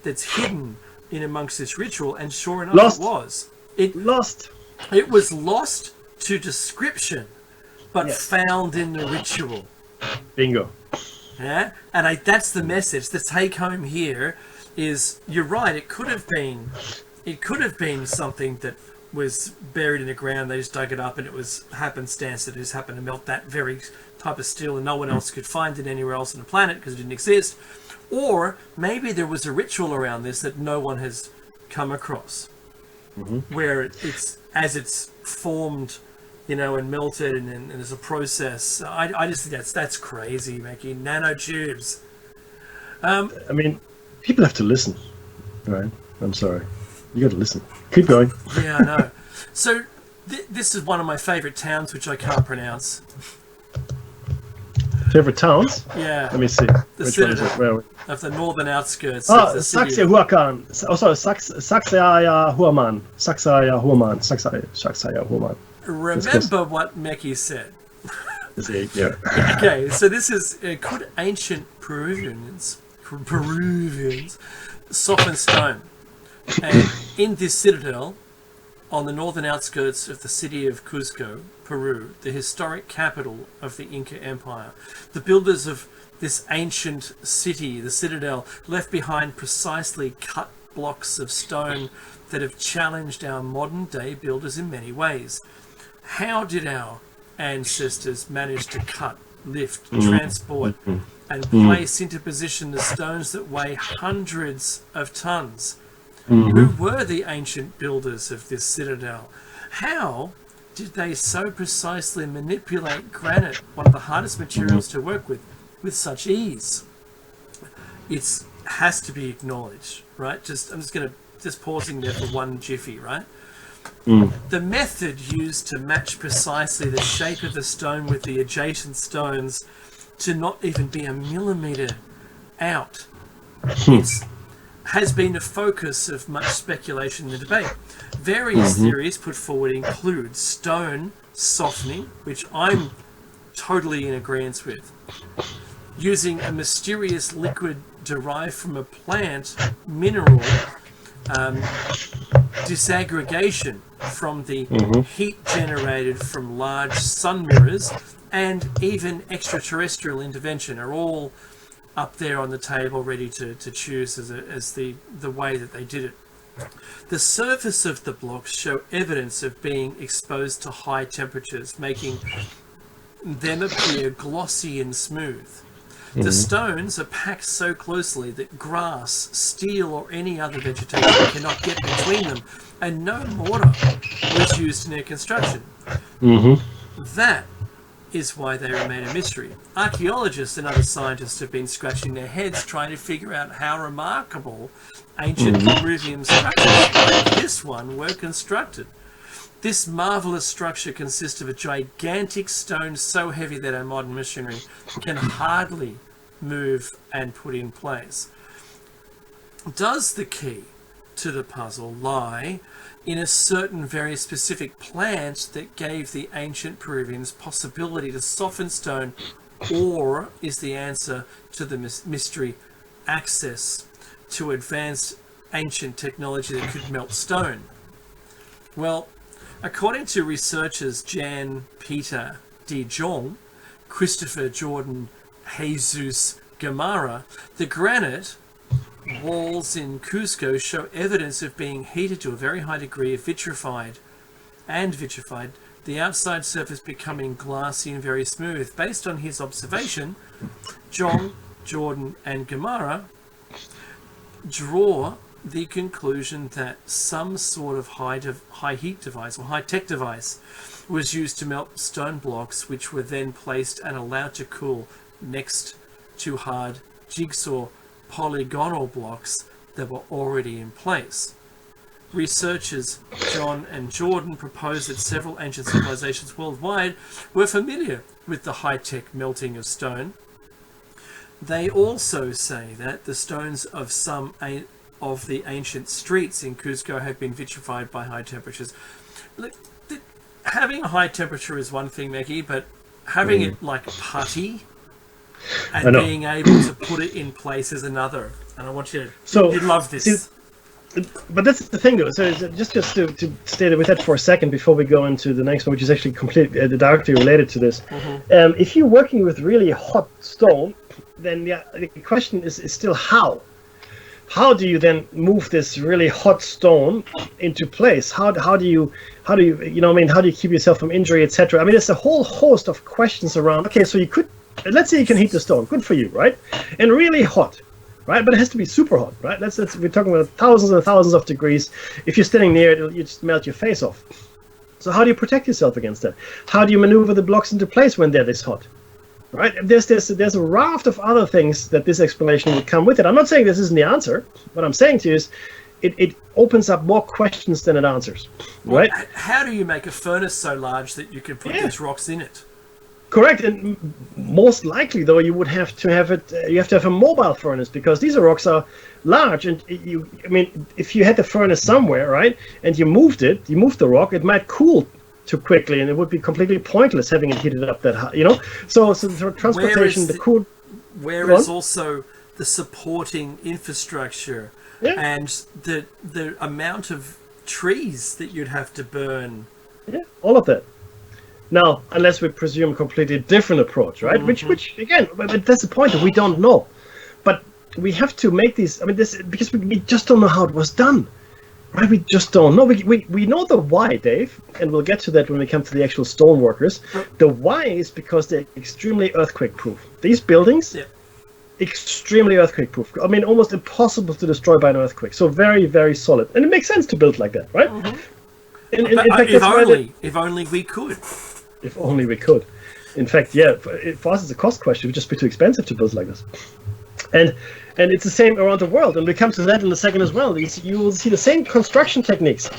S1: that's hidden in amongst this ritual, and sure enough,
S2: Lost.
S1: it was.
S2: Lost.
S1: It was lost to description, but
S2: Yes.
S1: found in the ritual.
S2: Bingo.
S1: Yeah, and that's the message. The take home here is you're right. It could have been something that was buried in the ground. They just dug it up, and it was happenstance that it just happened to melt that very type of steel, and no one else could find it anywhere else on the planet because it didn't exist. Or maybe there was a ritual around this that no one has come across, where it's formed, and melted, and there's a process. I just think that's crazy, making nanotubes.
S2: I mean, people have to listen, right? I'm sorry. You got to listen. Keep going.
S1: Yeah, I know. So this is one of my favorite towns, which I can't pronounce.
S2: Favorite towns?
S1: Yeah,
S2: Let me see. Which one is it? Where?
S1: of the northern outskirts
S2: Oh,
S1: of the city.
S2: Saxayahuacan. Oh, sorry, Saxayahuaman. Saxayahuaman.
S1: Remember what Meki said.
S2: Yeah.
S1: Okay, so this is could ancient Peruvians soften stone? And in this citadel, on the northern outskirts of the city of Cusco, Peru, the historic capital of the Inca Empire, the builders of this ancient city, the citadel, left behind precisely cut blocks of stone that have challenged our modern day builders in many ways. How did our ancestors manage to cut, lift, transport, and place into position the stones that weigh hundreds of tons? Who were the ancient builders of this citadel? How did they so precisely manipulate granite, one of the hardest materials to work with such ease? It has to be acknowledged, right? I'm just pausing there for one jiffy, right? The method used to match precisely the shape of the stone with the adjacent stones to not even be a millimeter out has been the focus of much speculation and debate. Various theories put forward include stone softening, which I'm totally in agreement with, using a mysterious liquid derived from a plant mineral, disaggregation from the heat generated from large sun mirrors, and even extraterrestrial intervention are all up there on the table, ready to choose as the way that they did it. The surface of the blocks show evidence of being exposed to high temperatures, making them appear glossy and smooth. The stones are packed so closely that grass, steel, or any other vegetation cannot get between them, and no mortar was used in their construction. That is why they remain a mystery. Archaeologists and other scientists have been scratching their heads trying to figure out how remarkable ancient Peruvian structures like this one were constructed. This marvelous structure consists of a gigantic stone so heavy that our modern machinery can hardly move and put in place. Does the key to the puzzle lie in a certain very specific plant that gave the ancient Peruvians possibility to soften stone, or is the answer to the mystery access to advanced ancient technology that could melt stone? Well, according to researchers Jan Peter de Jong, Christopher Jordan Jesus Gamara, the granite walls in Cusco show evidence of being heated to a very high degree of vitrified, the outside surface becoming glassy and very smooth. Based on his observation, Jong, Jordan, and Gamara draw the conclusion that some sort of high heat device or high tech device was used to melt stone blocks, which were then placed and allowed to cool next to hard jigsaw polygonal blocks that were already in place. researchers John and Jordan propose that several ancient civilizations worldwide were familiar with the high-tech melting of stone. They also say that the stones of some of the ancient streets in Cuzco have been vitrified by high temperatures. Look, having a high temperature is one thing, Maggie, but having it like putty and being able to put it in place is another. And I want you to you'd love this.
S2: But that's the thing, though. So just to stay with that for a second before we go into the next one, which is actually completely directly related to this. If you're working with really hot stone, then the question is still how. How do you then move this really hot stone into place? How do you how do you keep yourself from injury, etc.? I mean, there's a whole host of questions around. Okay, so you could, let's say you can heat the stone. Good for you, right? And really hot. Right, but it has to be super hot, right? We're talking about thousands and thousands of degrees. If you're standing near it, you just melt your face off. So how do you protect yourself against that? How do you maneuver the blocks into place when they're this hot? Right? There's a raft of other things that this explanation would come with it. I'm not saying this isn't the answer. What I'm saying to you is, it opens up more questions than it answers. Right?
S1: Well, how do you make a furnace so large that you can put these rocks in it?
S2: Correct, and most likely, though, you would have to have it. You have to have a mobile furnace because these rocks are large, and if you had the furnace somewhere, right, and you moved the rock, it might cool too quickly, and it would be completely pointless having it heated up that high. So the transportation,
S1: Where is also the supporting infrastructure and the amount of trees that you'd have to burn?
S2: Yeah, all of that. Now, unless we presume a completely different approach, right? Which again, that's the point that we don't know. But we have to make these. Because we just don't know how it was done, right? We just don't know. We know the why, Dave, and we'll get to that when we come to the actual stoneworkers. The why is because they're extremely earthquake-proof. These buildings, extremely earthquake-proof. I mean, almost impossible to destroy by an earthquake. So very, very solid, and it makes sense to build like that, right? In fact,
S1: if only we could.
S2: If only we could. In fact, for us it's a cost question. It would just be too expensive to build like this. And it's the same around the world. And we come to that in a second as well. You will see the same construction techniques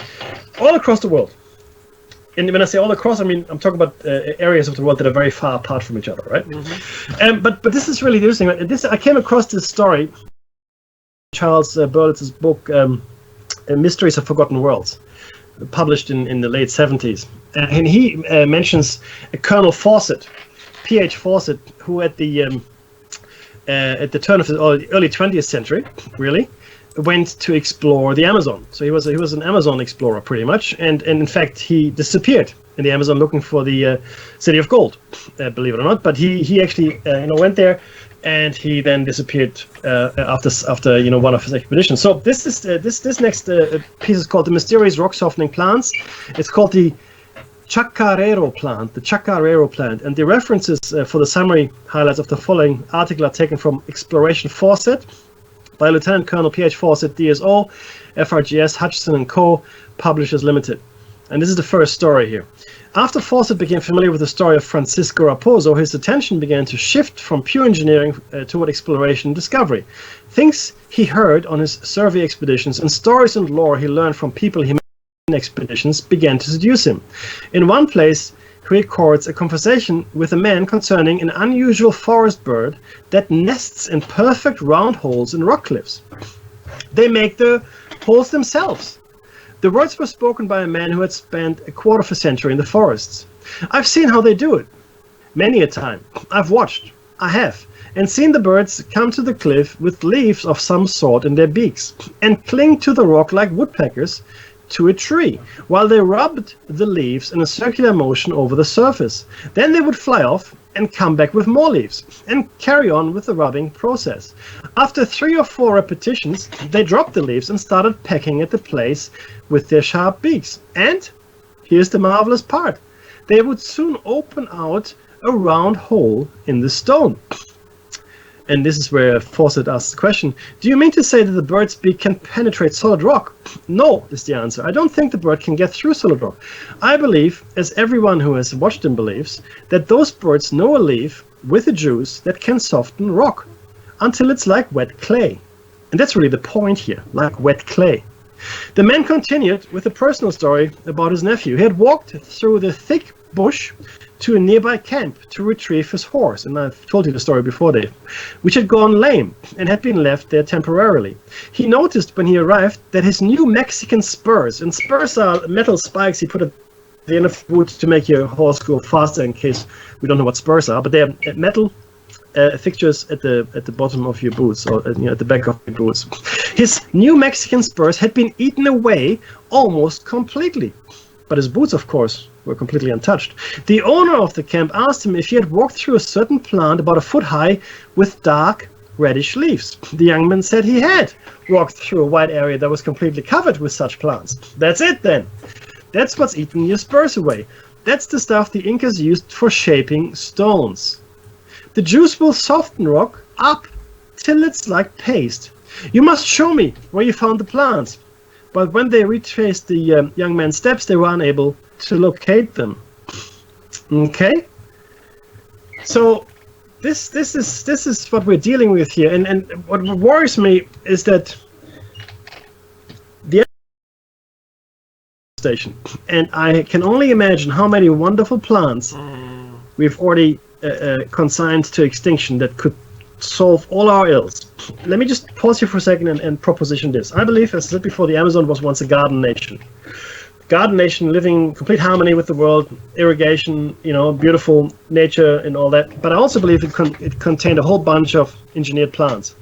S2: all across the world. And when I say all across, I'm talking about areas of the world that are very far apart from each other, right? But this is really interesting. I came across this story, Charles Berlitz's book, Mysteries of Forgotten Worlds, published in the late 70s. And he mentions Colonel Fawcett, P.H. Fawcett, who at the turn of the early 20th century, really, went to explore the Amazon. So he was an Amazon explorer, pretty much. And in fact, he disappeared in the Amazon looking for the City of Gold, believe it or not. But he actually went there, and he then disappeared after one of his expeditions. So this next piece is called The Mysterious Rock Softening Plants. It's called the Chacarero plant, and the references for the summary highlights of the following article are taken from Exploration Fawcett by Lieutenant Colonel P.H. Fawcett, DSO, FRGS, Hutchison & Co., Publishers Limited. And this is the first story here. After Fawcett became familiar with the story of Francisco Raposo, his attention began to shift from pure engineering toward exploration and discovery. Things he heard on his survey expeditions and stories and lore he learned from people he met in expeditions began to seduce him. In one place, he records a conversation with a man concerning an unusual forest bird that nests in perfect round holes in rock cliffs. They make the holes themselves. The words were spoken by a man who had spent a quarter of a century in the forests. I've seen how they do it. Many a time. I've watched. I have. And seen the birds come to the cliff with leaves of some sort in their beaks and cling to the rock like woodpeckers to a tree while they rubbed the leaves in a circular motion over the surface. Then they would fly off and come back with more leaves and carry on with the rubbing process. After 3 or 4 repetitions, they dropped the leaves and started pecking at the place with their sharp beaks. And here's the marvelous part. They would soon open out a round hole in the stone. And this is where Fawcett asks the question, do you mean to say that the bird's beak can penetrate solid rock? No, is the answer. I don't think the bird can get through solid rock. I believe, as everyone who has watched them believes, that those birds know a leaf with a juice that can soften rock until it's like wet clay. And that's really the point here, like wet clay. The man continued with a personal story about his nephew. He had walked through the thick bush to a nearby camp to retrieve his horse, and I've told you the story before, Dave, which had gone lame and had been left there temporarily. He noticed when he arrived that his new Mexican spurs, and spurs are metal spikes he put at the end of boots to make your horse go faster, in case we don't know what spurs are, but they're metal fixtures at the bottom of your boots, or at the back of your boots. His new Mexican spurs had been eaten away almost completely, but his boots, of course, were completely untouched. The owner of the camp asked him if he had walked through a certain plant about a foot high with dark reddish leaves. The young man said he had walked through a wide area that was completely covered with such plants. That's it then. That's what's eating your spurs away. That's the stuff the Incas used for shaping stones. The juice will soften rock up till it's like paste. You must show me where you found the plants. But when they retraced the young man's steps, they were unable to locate them. Okay, so this is what we're dealing with here, and what worries me is that the station, and I can only imagine how many wonderful plants we've already consigned to extinction that could solve all our ills. Let me just pause here for a second and proposition this. I believe, as I said before, the Amazon was once a garden nation. Garden nation, living in complete harmony with the world, irrigation, beautiful nature and all that. But I also believe it contained a whole bunch of engineered plants.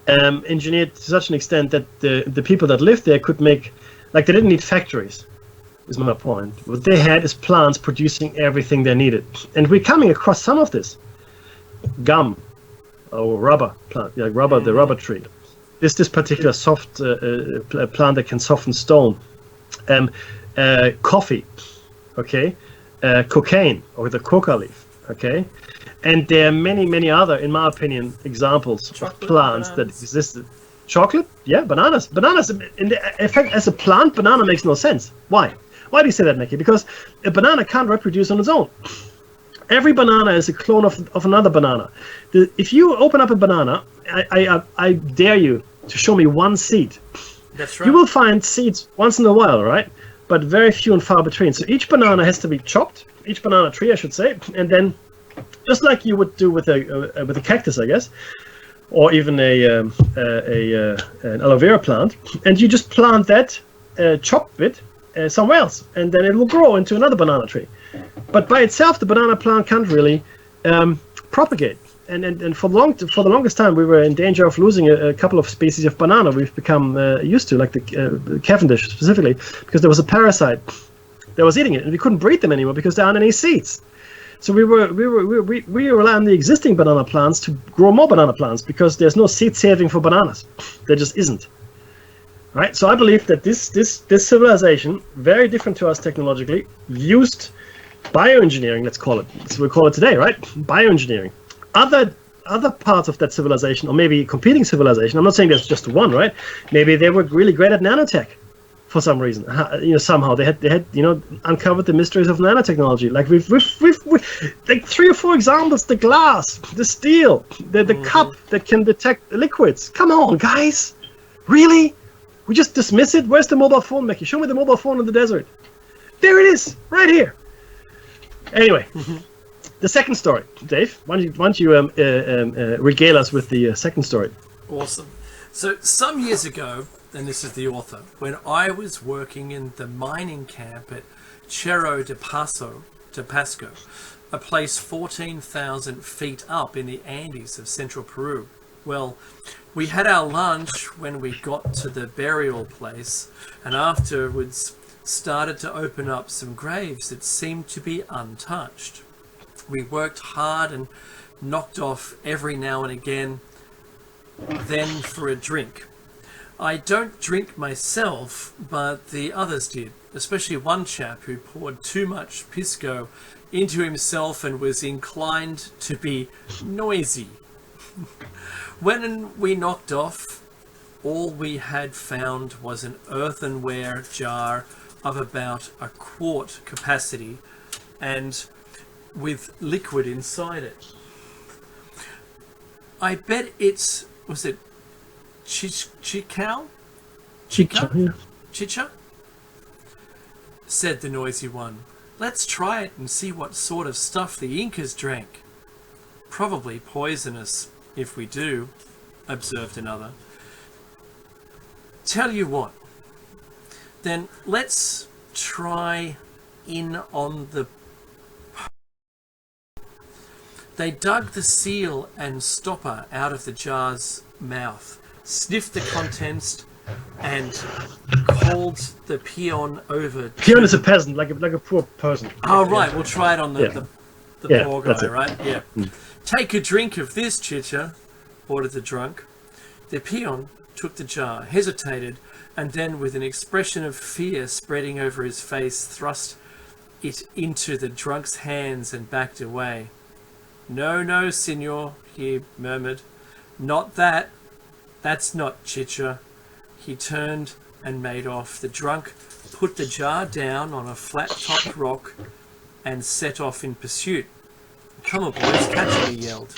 S2: Engineered to such an extent that the people that lived there could make, like, they didn't need factories, is my point. What they had is plants producing everything they needed. And we're coming across some of this. Gum, or rubber plant, like rubber, the rubber tree. This particular soft plant that can soften stone. Coffee, okay, cocaine, or the coca leaf, okay, and there are many other, in my opinion, examples of plants that existed. Chocolate, yeah, bananas. In fact, as a plant, banana makes no sense. Why do you say that, Mickey? Because a banana can't reproduce on its own. Every banana is a clone of another banana. If you open up a banana, I dare you to show me one seed.
S1: That's right.
S2: You will find seeds once in a while, right? But very few and far between. So each banana has to be chopped, each banana tree, I should say, and then, just like you would do with a cactus, I guess, or even an aloe vera plant, and you just plant that chopped bit somewhere else, and then it will grow into another banana tree. But by itself, the banana plant can't really propagate. And for the longest time, we were in danger of losing a couple of species of banana we've become used to, like the Cavendish specifically, because there was a parasite that was eating it, and we couldn't breed them anymore because there aren't any seeds. So we rely on the existing banana plants to grow more banana plants because there's no seed saving for bananas. There just isn't. Right? So I believe that this civilization, very different to us technologically, used bioengineering. Let's call it. So we call it today, right? Bioengineering. Other parts of that civilization, or maybe competing civilization, I'm not saying there's just one, right? Maybe they were really great at nanotech for some reason. Somehow they had uncovered the mysteries of nanotechnology. Like we've like 3 or 4 examples: the glass, the steel, the cup that can detect liquids. Come on, guys, really? We just dismiss it? Where's the mobile phone, Mickey? Show me the mobile phone in the desert. There it is, right here. Anyway. The second story, Dave. Why don't you regale us with the second story?
S1: Awesome. So some years ago, and this is the author, when I was working in the mining camp at Cerro de Pasco, a place 14,000 feet up in the Andes of central Peru. Well, we had our lunch when we got to the burial place, and afterwards started to open up some graves that seemed to be untouched. We worked hard and knocked off every now and again, then for a drink. I don't drink myself, but the others did, especially one chap who poured too much pisco into himself and was inclined to be noisy. When we knocked off, all we had found was an earthenware jar of about a quart capacity and with liquid inside it. I bet was it Chichal?
S2: Chicha, yeah.
S1: Chicha? Said the noisy one. Let's try it and see what sort of stuff the Incas drank. Probably poisonous, if we do, observed another. Tell you what, then let's try in on the... They dug the seal and stopper out of the jar's mouth, sniffed the contents, and called the peon over.
S2: Peon is a peasant, like a poor person.
S1: Oh, right, we'll try it on the poor
S2: that's
S1: guy,
S2: it.
S1: right? Yeah. Take a drink of this, Chicha, ordered the drunk. The peon took the jar, hesitated, and then, with an expression of fear spreading over his face, thrust it into the drunk's hands and backed away. No, no, senor, he murmured. Not that. That's not Chicha. He turned and made off. The drunk put the jar down on a flat-topped rock and set off in pursuit. Come on, boys, catch him, he yelled.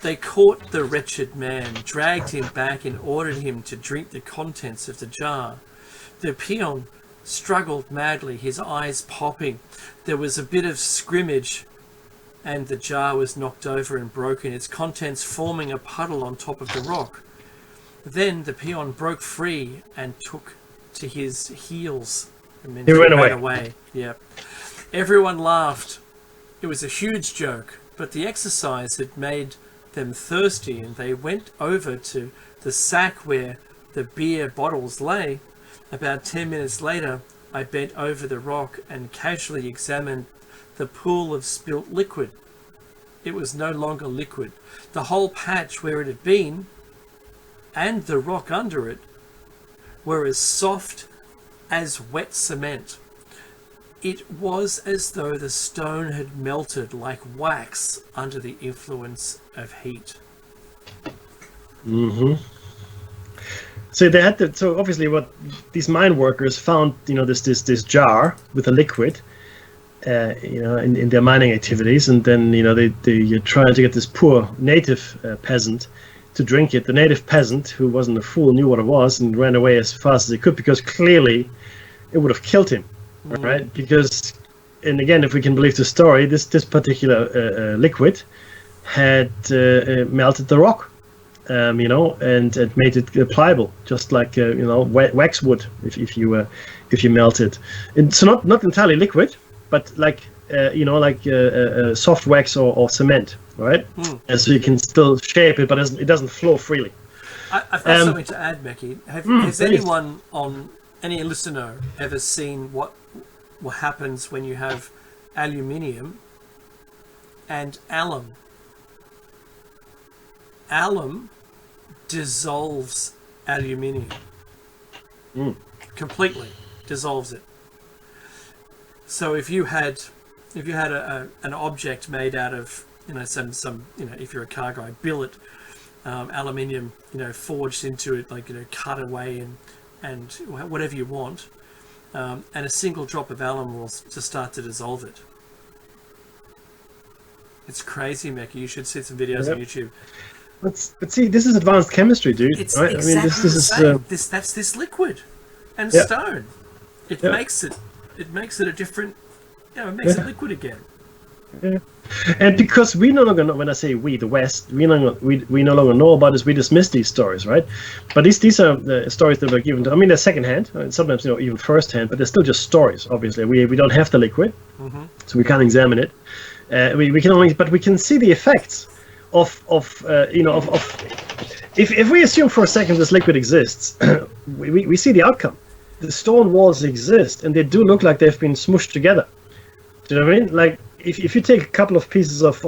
S1: They caught the wretched man, dragged him back and ordered him to drink the contents of the jar. The peon struggled madly, his eyes popping. There was a bit of scrimmage and the jar was knocked over and broken, its contents forming a puddle on top of the rock. Then the peon broke free and took to his heels. And then
S2: He ran away.
S1: Yeah. Everyone laughed. It was a huge joke, but the exercise had made them thirsty, and they went over to the sack where the beer bottles lay. About 10 minutes later, I bent over the rock and casually examined the pool of spilt liquid. It was no longer liquid. The whole patch where it had been, and the rock under it, were as soft as wet cement. It was as though the stone had melted like wax under the influence of heat.
S2: Mm-hmm. So they had to. So obviously, what these mine workers found, this jar with a liquid, in their mining activities, and then they trying to get this poor native peasant to drink it. The native peasant, who wasn't a fool, knew what it was and ran away as fast as he could, because clearly it would have killed him, right? Because, and again, if we can believe the story, this particular liquid had melted the rock, and made it pliable, just like wax would if you melt it. And so not entirely liquid, but like soft wax or cement, right? And so you can still shape it, but it doesn't flow freely.
S1: I've got something to add, Mackie. Has anyone any listener ever seen what happens when you have aluminium and alum? Alum dissolves aluminium. Completely dissolves it. So if you had an object made out of some if you're a car guy, billet aluminium forged into it, like cut away and whatever you want, and a single drop of alum will just start to dissolve it. It's crazy, Mackie. You should see some videos on YouTube.
S2: But see, this is advanced chemistry, dude.
S1: It's
S2: right?
S1: exactly
S2: I mean, this is
S1: that's this liquid and
S2: Yeah.
S1: stone. It
S2: Yeah.
S1: makes it a different. It makes it liquid again.
S2: Yeah. And because we no longer know, when I say we, the West, we no longer know about this, we dismiss these stories, right? But these are the stories that were given. They're secondhand, and sometimes even firsthand, but they're still just stories. Obviously, we don't have the liquid, so we can't examine it. We can see the effects of if we assume for a second this liquid exists, we see the outcome. The stone walls exist, and they do look like they've been smushed together. Do you know what I mean? Like if you take a couple of pieces of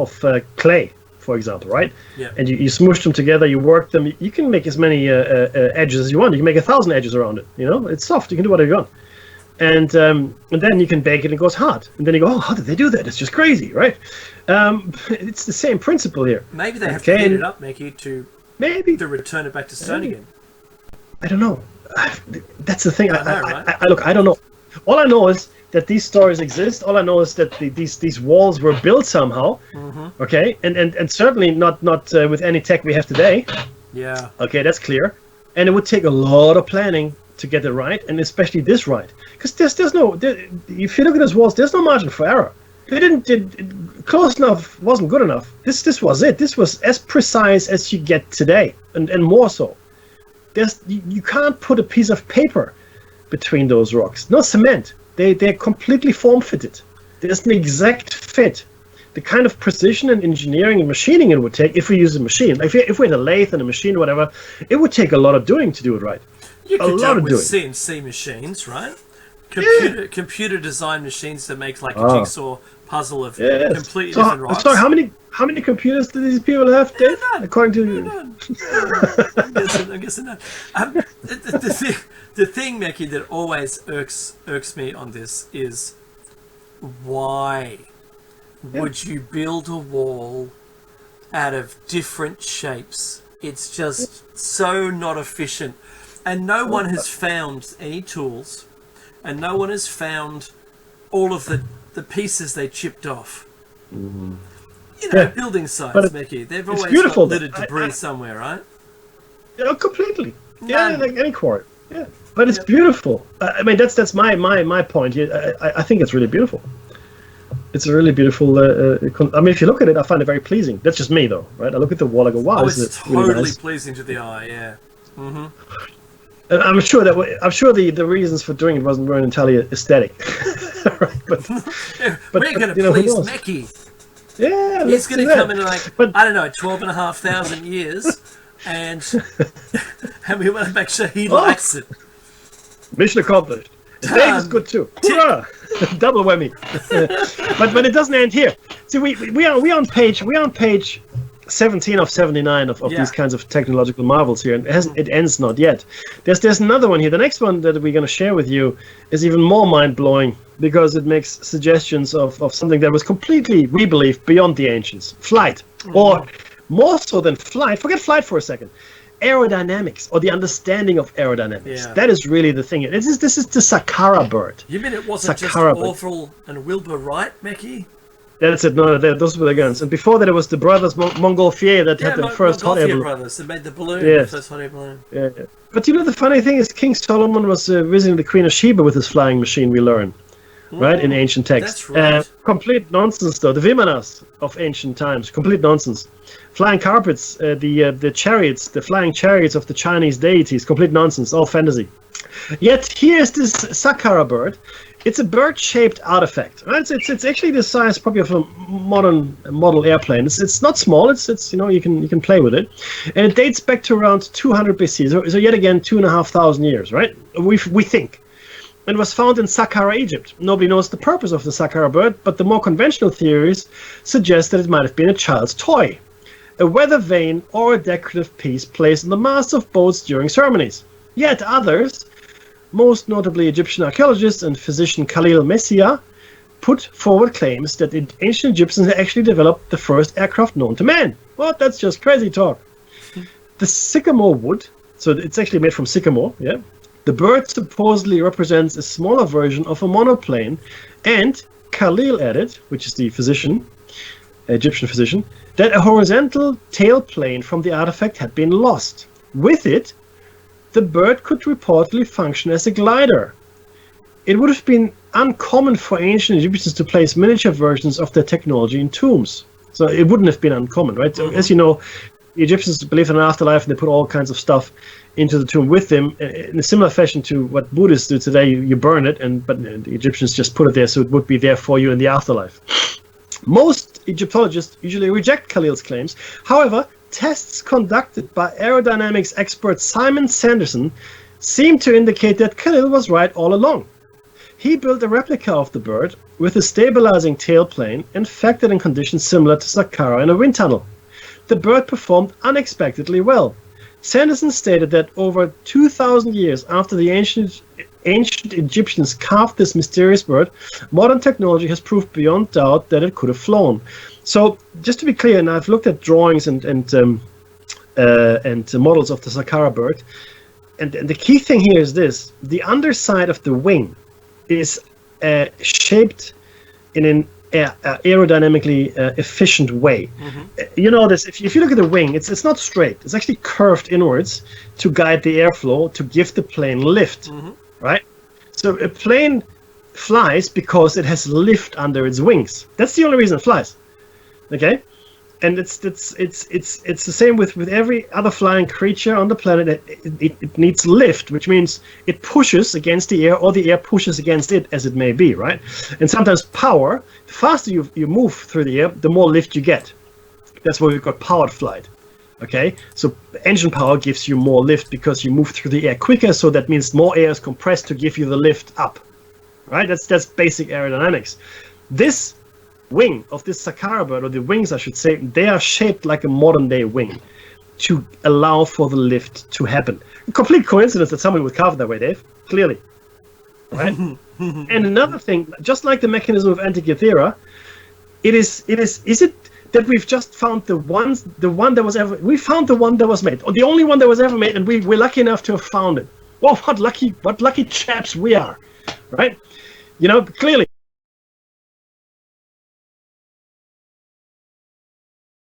S2: clay, for example, right?
S1: Yeah.
S2: And you smush them together, you work them, you can make as many edges as you want. You can make 1,000 edges around it. It's soft. You can do whatever you want. And then you can bake it and it goes hard. And then you go, oh, how did they do that? It's just crazy, right? It's the same principle here.
S1: Maybe they have to heat it up, Mackie, to return it back to stone again.
S2: I don't know. That's the thing.
S1: Right?
S2: I don't know. All I know is that these stories exist. All I know is that these walls were built somehow. Okay, and certainly not with any tech we have today.
S1: Yeah.
S2: Okay, that's clear. And it would take a lot of planning to get it right, and especially this right, because there's no. If you look at those walls, there's no margin for error. They didn't close enough wasn't good enough. This was it. This was as precise as you get today, and more so. You can't put a piece of paper between those rocks. No cement. They're completely form fitted. There's an exact fit. The kind of precision and engineering and machining it would take if we use a machine. If we had a lathe and a machine or whatever, it would take a lot of doing to do it right.
S1: You could do it with CNC machines, right? Computer design machines that make like a jigsaw puzzle of completely different rocks.
S2: Sorry, how many computers do these people have, Dave?
S1: None.
S2: According to
S1: None. I'm guessing none. The thing, Meki, that always irks me on this is why would you build a wall out of different shapes? It's just so not efficient. And no one has found any tools, and no one has found all of the pieces they chipped off.
S2: Mm-hmm.
S1: You know, building sites, Meki, they've always got littered debris somewhere, right?
S2: Yeah, completely. Yeah, like any quarry. Yeah, but it's beautiful. I mean, that's my point. I think it's really beautiful. It's a really beautiful. I mean, if you look at it, I find it very pleasing. That's just me, though, right? I look at the wall, I go, "Wow,
S1: it's totally
S2: really nice.
S1: pleasing to the eye." Yeah. Mm-hmm.
S2: And I'm sure the reasons for doing it weren't entirely aesthetic, right? But
S1: we're going to please Meki.
S2: Yeah,
S1: he's going to come in like I don't know, 12,500 years, and we want to make sure he likes it.
S2: Mission accomplished. Dave is good too. Hurrah! Double whammy. But it doesn't end here. See, we are on page 17 of 79 of these kinds of technological marvels here, and it ends not yet. There's another one here. The next one that we're going to share with you is even more mind-blowing because it makes suggestions of something that was completely, we believe, beyond the ancients. Flight. Or more so than flight. Forget flight for a second. Aerodynamics, or the understanding of aerodynamics. Yeah. That is really the thing. This is the Saqqara bird.
S1: You mean it wasn't Saqqara just Orville and Wilbur Wright, Meki?
S2: That's it. No, those were the guns. And before that, it was the brothers Montgolfier that had the first hot air balloon.
S1: Brothers that made the balloon. Yes. The first hot air balloon.
S2: Yeah. But you know, the funny thing is, King Solomon was visiting the Queen of Sheba with his flying machine. We learn, right, in ancient texts.
S1: That's right.
S2: Complete nonsense, though. The Vimanas of ancient times, complete nonsense. Flying carpets, the chariots, the flying chariots of the Chinese deities, complete nonsense. All fantasy. Yet here's this Saqqara bird. It's a bird-shaped artifact, right? It's actually the size probably of a modern model airplane. It's not small. It's you can play with it, and it dates back to around 200 BC. So yet again 2,500 years, right? We think, and was found in Saqqara, Egypt. Nobody knows the purpose of the Saqqara bird, but the more conventional theories suggest that it might have been a child's toy, a weather vane, or a decorative piece placed on the masts of boats during ceremonies. Yet others, most notably Egyptian archaeologist and physician Khalil Messiah, put forward claims that the ancient Egyptians had actually developed the first aircraft known to man. What? That's just crazy talk. The sycamore wood, so it's actually made from sycamore, yeah. The bird supposedly represents a smaller version of a monoplane, and Khalil added, which is the physician, Egyptian physician, that a horizontal tail plane from the artifact had been lost. With it, the bird could reportedly function as a glider. It would have been uncommon for ancient Egyptians to place miniature versions of their technology in tombs. So it wouldn't have been uncommon, right? So, as you know, the Egyptians believed in an afterlife, and they put all kinds of stuff into the tomb with them in a similar fashion to what Buddhists do today. You burn it, but the Egyptians just put it there so it would be there for you in the afterlife. Most Egyptologists usually reject Khalil's claims. However, tests conducted by aerodynamics expert Simon Sanderson seem to indicate that Khalil was right all along. He built a replica of the bird with a stabilizing tailplane and factored in conditions similar to Saqqara in a wind tunnel. The bird performed unexpectedly well. Sanderson stated that over 2,000 years after the ancient Egyptians carved this mysterious bird, modern technology has proved beyond doubt that it could have flown. So, just to be clear, and I've looked at drawings and models of the Saqqara bird, and the key thing here is this: the underside of the wing is shaped in an aerodynamically efficient way. You know this. If you look at the wing, it's not straight. It's actually curved inwards to guide the airflow to give the plane lift, right? So a plane flies because it has lift under its wings. That's the only reason it flies. Okay, and it's the same with every other flying creature on the planet. It needs lift, which means it pushes against the air, or the air pushes against it, as it may be, right? And sometimes power. The faster you move through the air, the more lift you get. That's why we've got powered flight. Okay, so engine power gives you more lift because you move through the air quicker. So that means more air is compressed to give you the lift up. Right? That's basic aerodynamics. This wing of this Sakara bird, or the wings I should say, they are shaped like a modern day wing to allow for the lift to happen. A complete coincidence that somebody would carve it that way, Dave. Clearly. Right? And another thing, just like the mechanism of Antikythera, is it that we've just found the one that was ever, we found the one that was made, or the only one that was ever made, and we're lucky enough to have found it. Well, what lucky chaps we are, right? You know, clearly.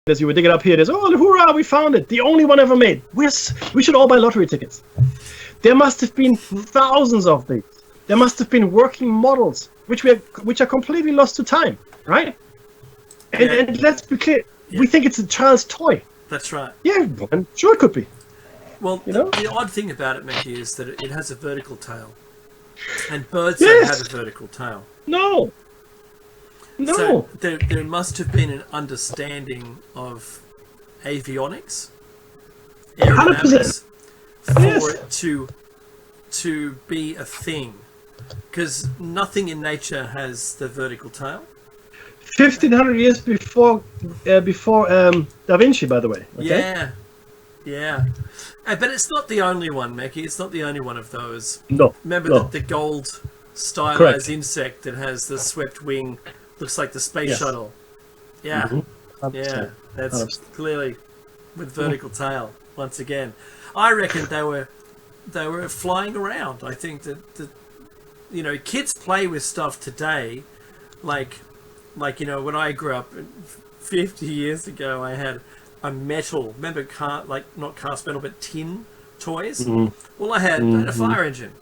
S2: As you would dig it up here, there's, oh, hurrah, we found it. The only one ever made. We should all buy lottery tickets. There must have been thousands of these. There must have been working models, which are completely lost to time, right? And let's be clear, we think it's a child's toy.
S1: That's right.
S2: Yeah, and sure it could be.
S1: Well,
S2: you know?
S1: the odd thing about it, Mickey, is that it has a vertical tail. And birds don't have a vertical tail.
S2: No.
S1: So there must have been an understanding of avionics, aerodynamics,
S2: 100%.
S1: for it to be a thing. Because nothing in nature has the vertical tail.
S2: 1,500 years before Da Vinci, by the way. Okay?
S1: Yeah. But it's not the only one, Mackie. It's not the only one of those.
S2: No.
S1: Remember the gold stylized insect that has the swept wing, looks like the space shuttle. Yeah. Yeah. That's
S2: 100%.
S1: clearly with vertical tail once again. I reckon they were flying around. I think that you know, kids play with stuff today, like you know, when I grew up 50 years ago, I had a metal, remember not cast metal, but tin toys. Well, I had a fire engine.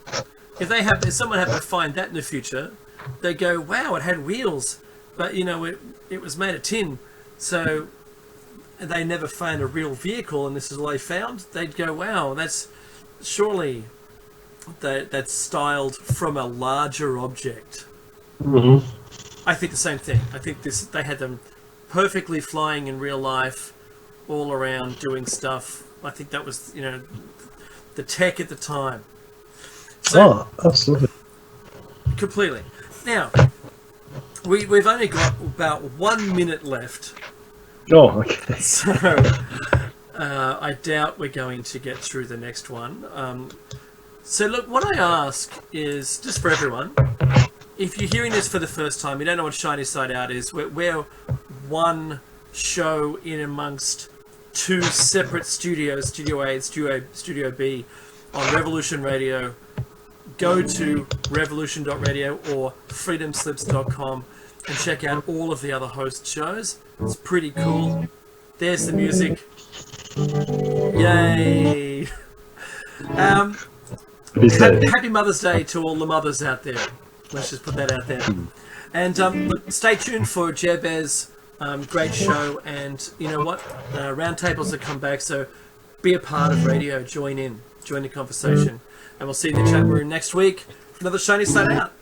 S1: If someone happened to find that in the future, they go, wow, it had wheels, but you know, it was made of tin. So they never found a real vehicle, and this is all they found. They'd go, wow, that's surely that's styled from a larger object. I think the same thing. I think they had them perfectly flying in real life, all around doing stuff. I think that was, you know, the tech at the time. So,
S2: absolutely.
S1: Completely. Now, we've only got about 1 minute left.
S2: Oh, okay.
S1: So, I doubt we're going to get through the next one. So look, what I ask is, just for everyone, if you're hearing this for the first time, you don't know what Shiny Side Out is, we're one show in amongst two separate studios, Studio A and Studio B, on Revolution Radio. Go to revolution.radio or freedomslips.com and check out all of the other host shows. It's pretty cool. There's the music. Yay! Happy Mother's Day to all the mothers out there. Let's just put that out there. And look, stay tuned for Jeb's great show. And you know what? Roundtables will come back, so be a part of radio. Join the conversation. And we'll see you in the chat room next week for another Shiny Side Out.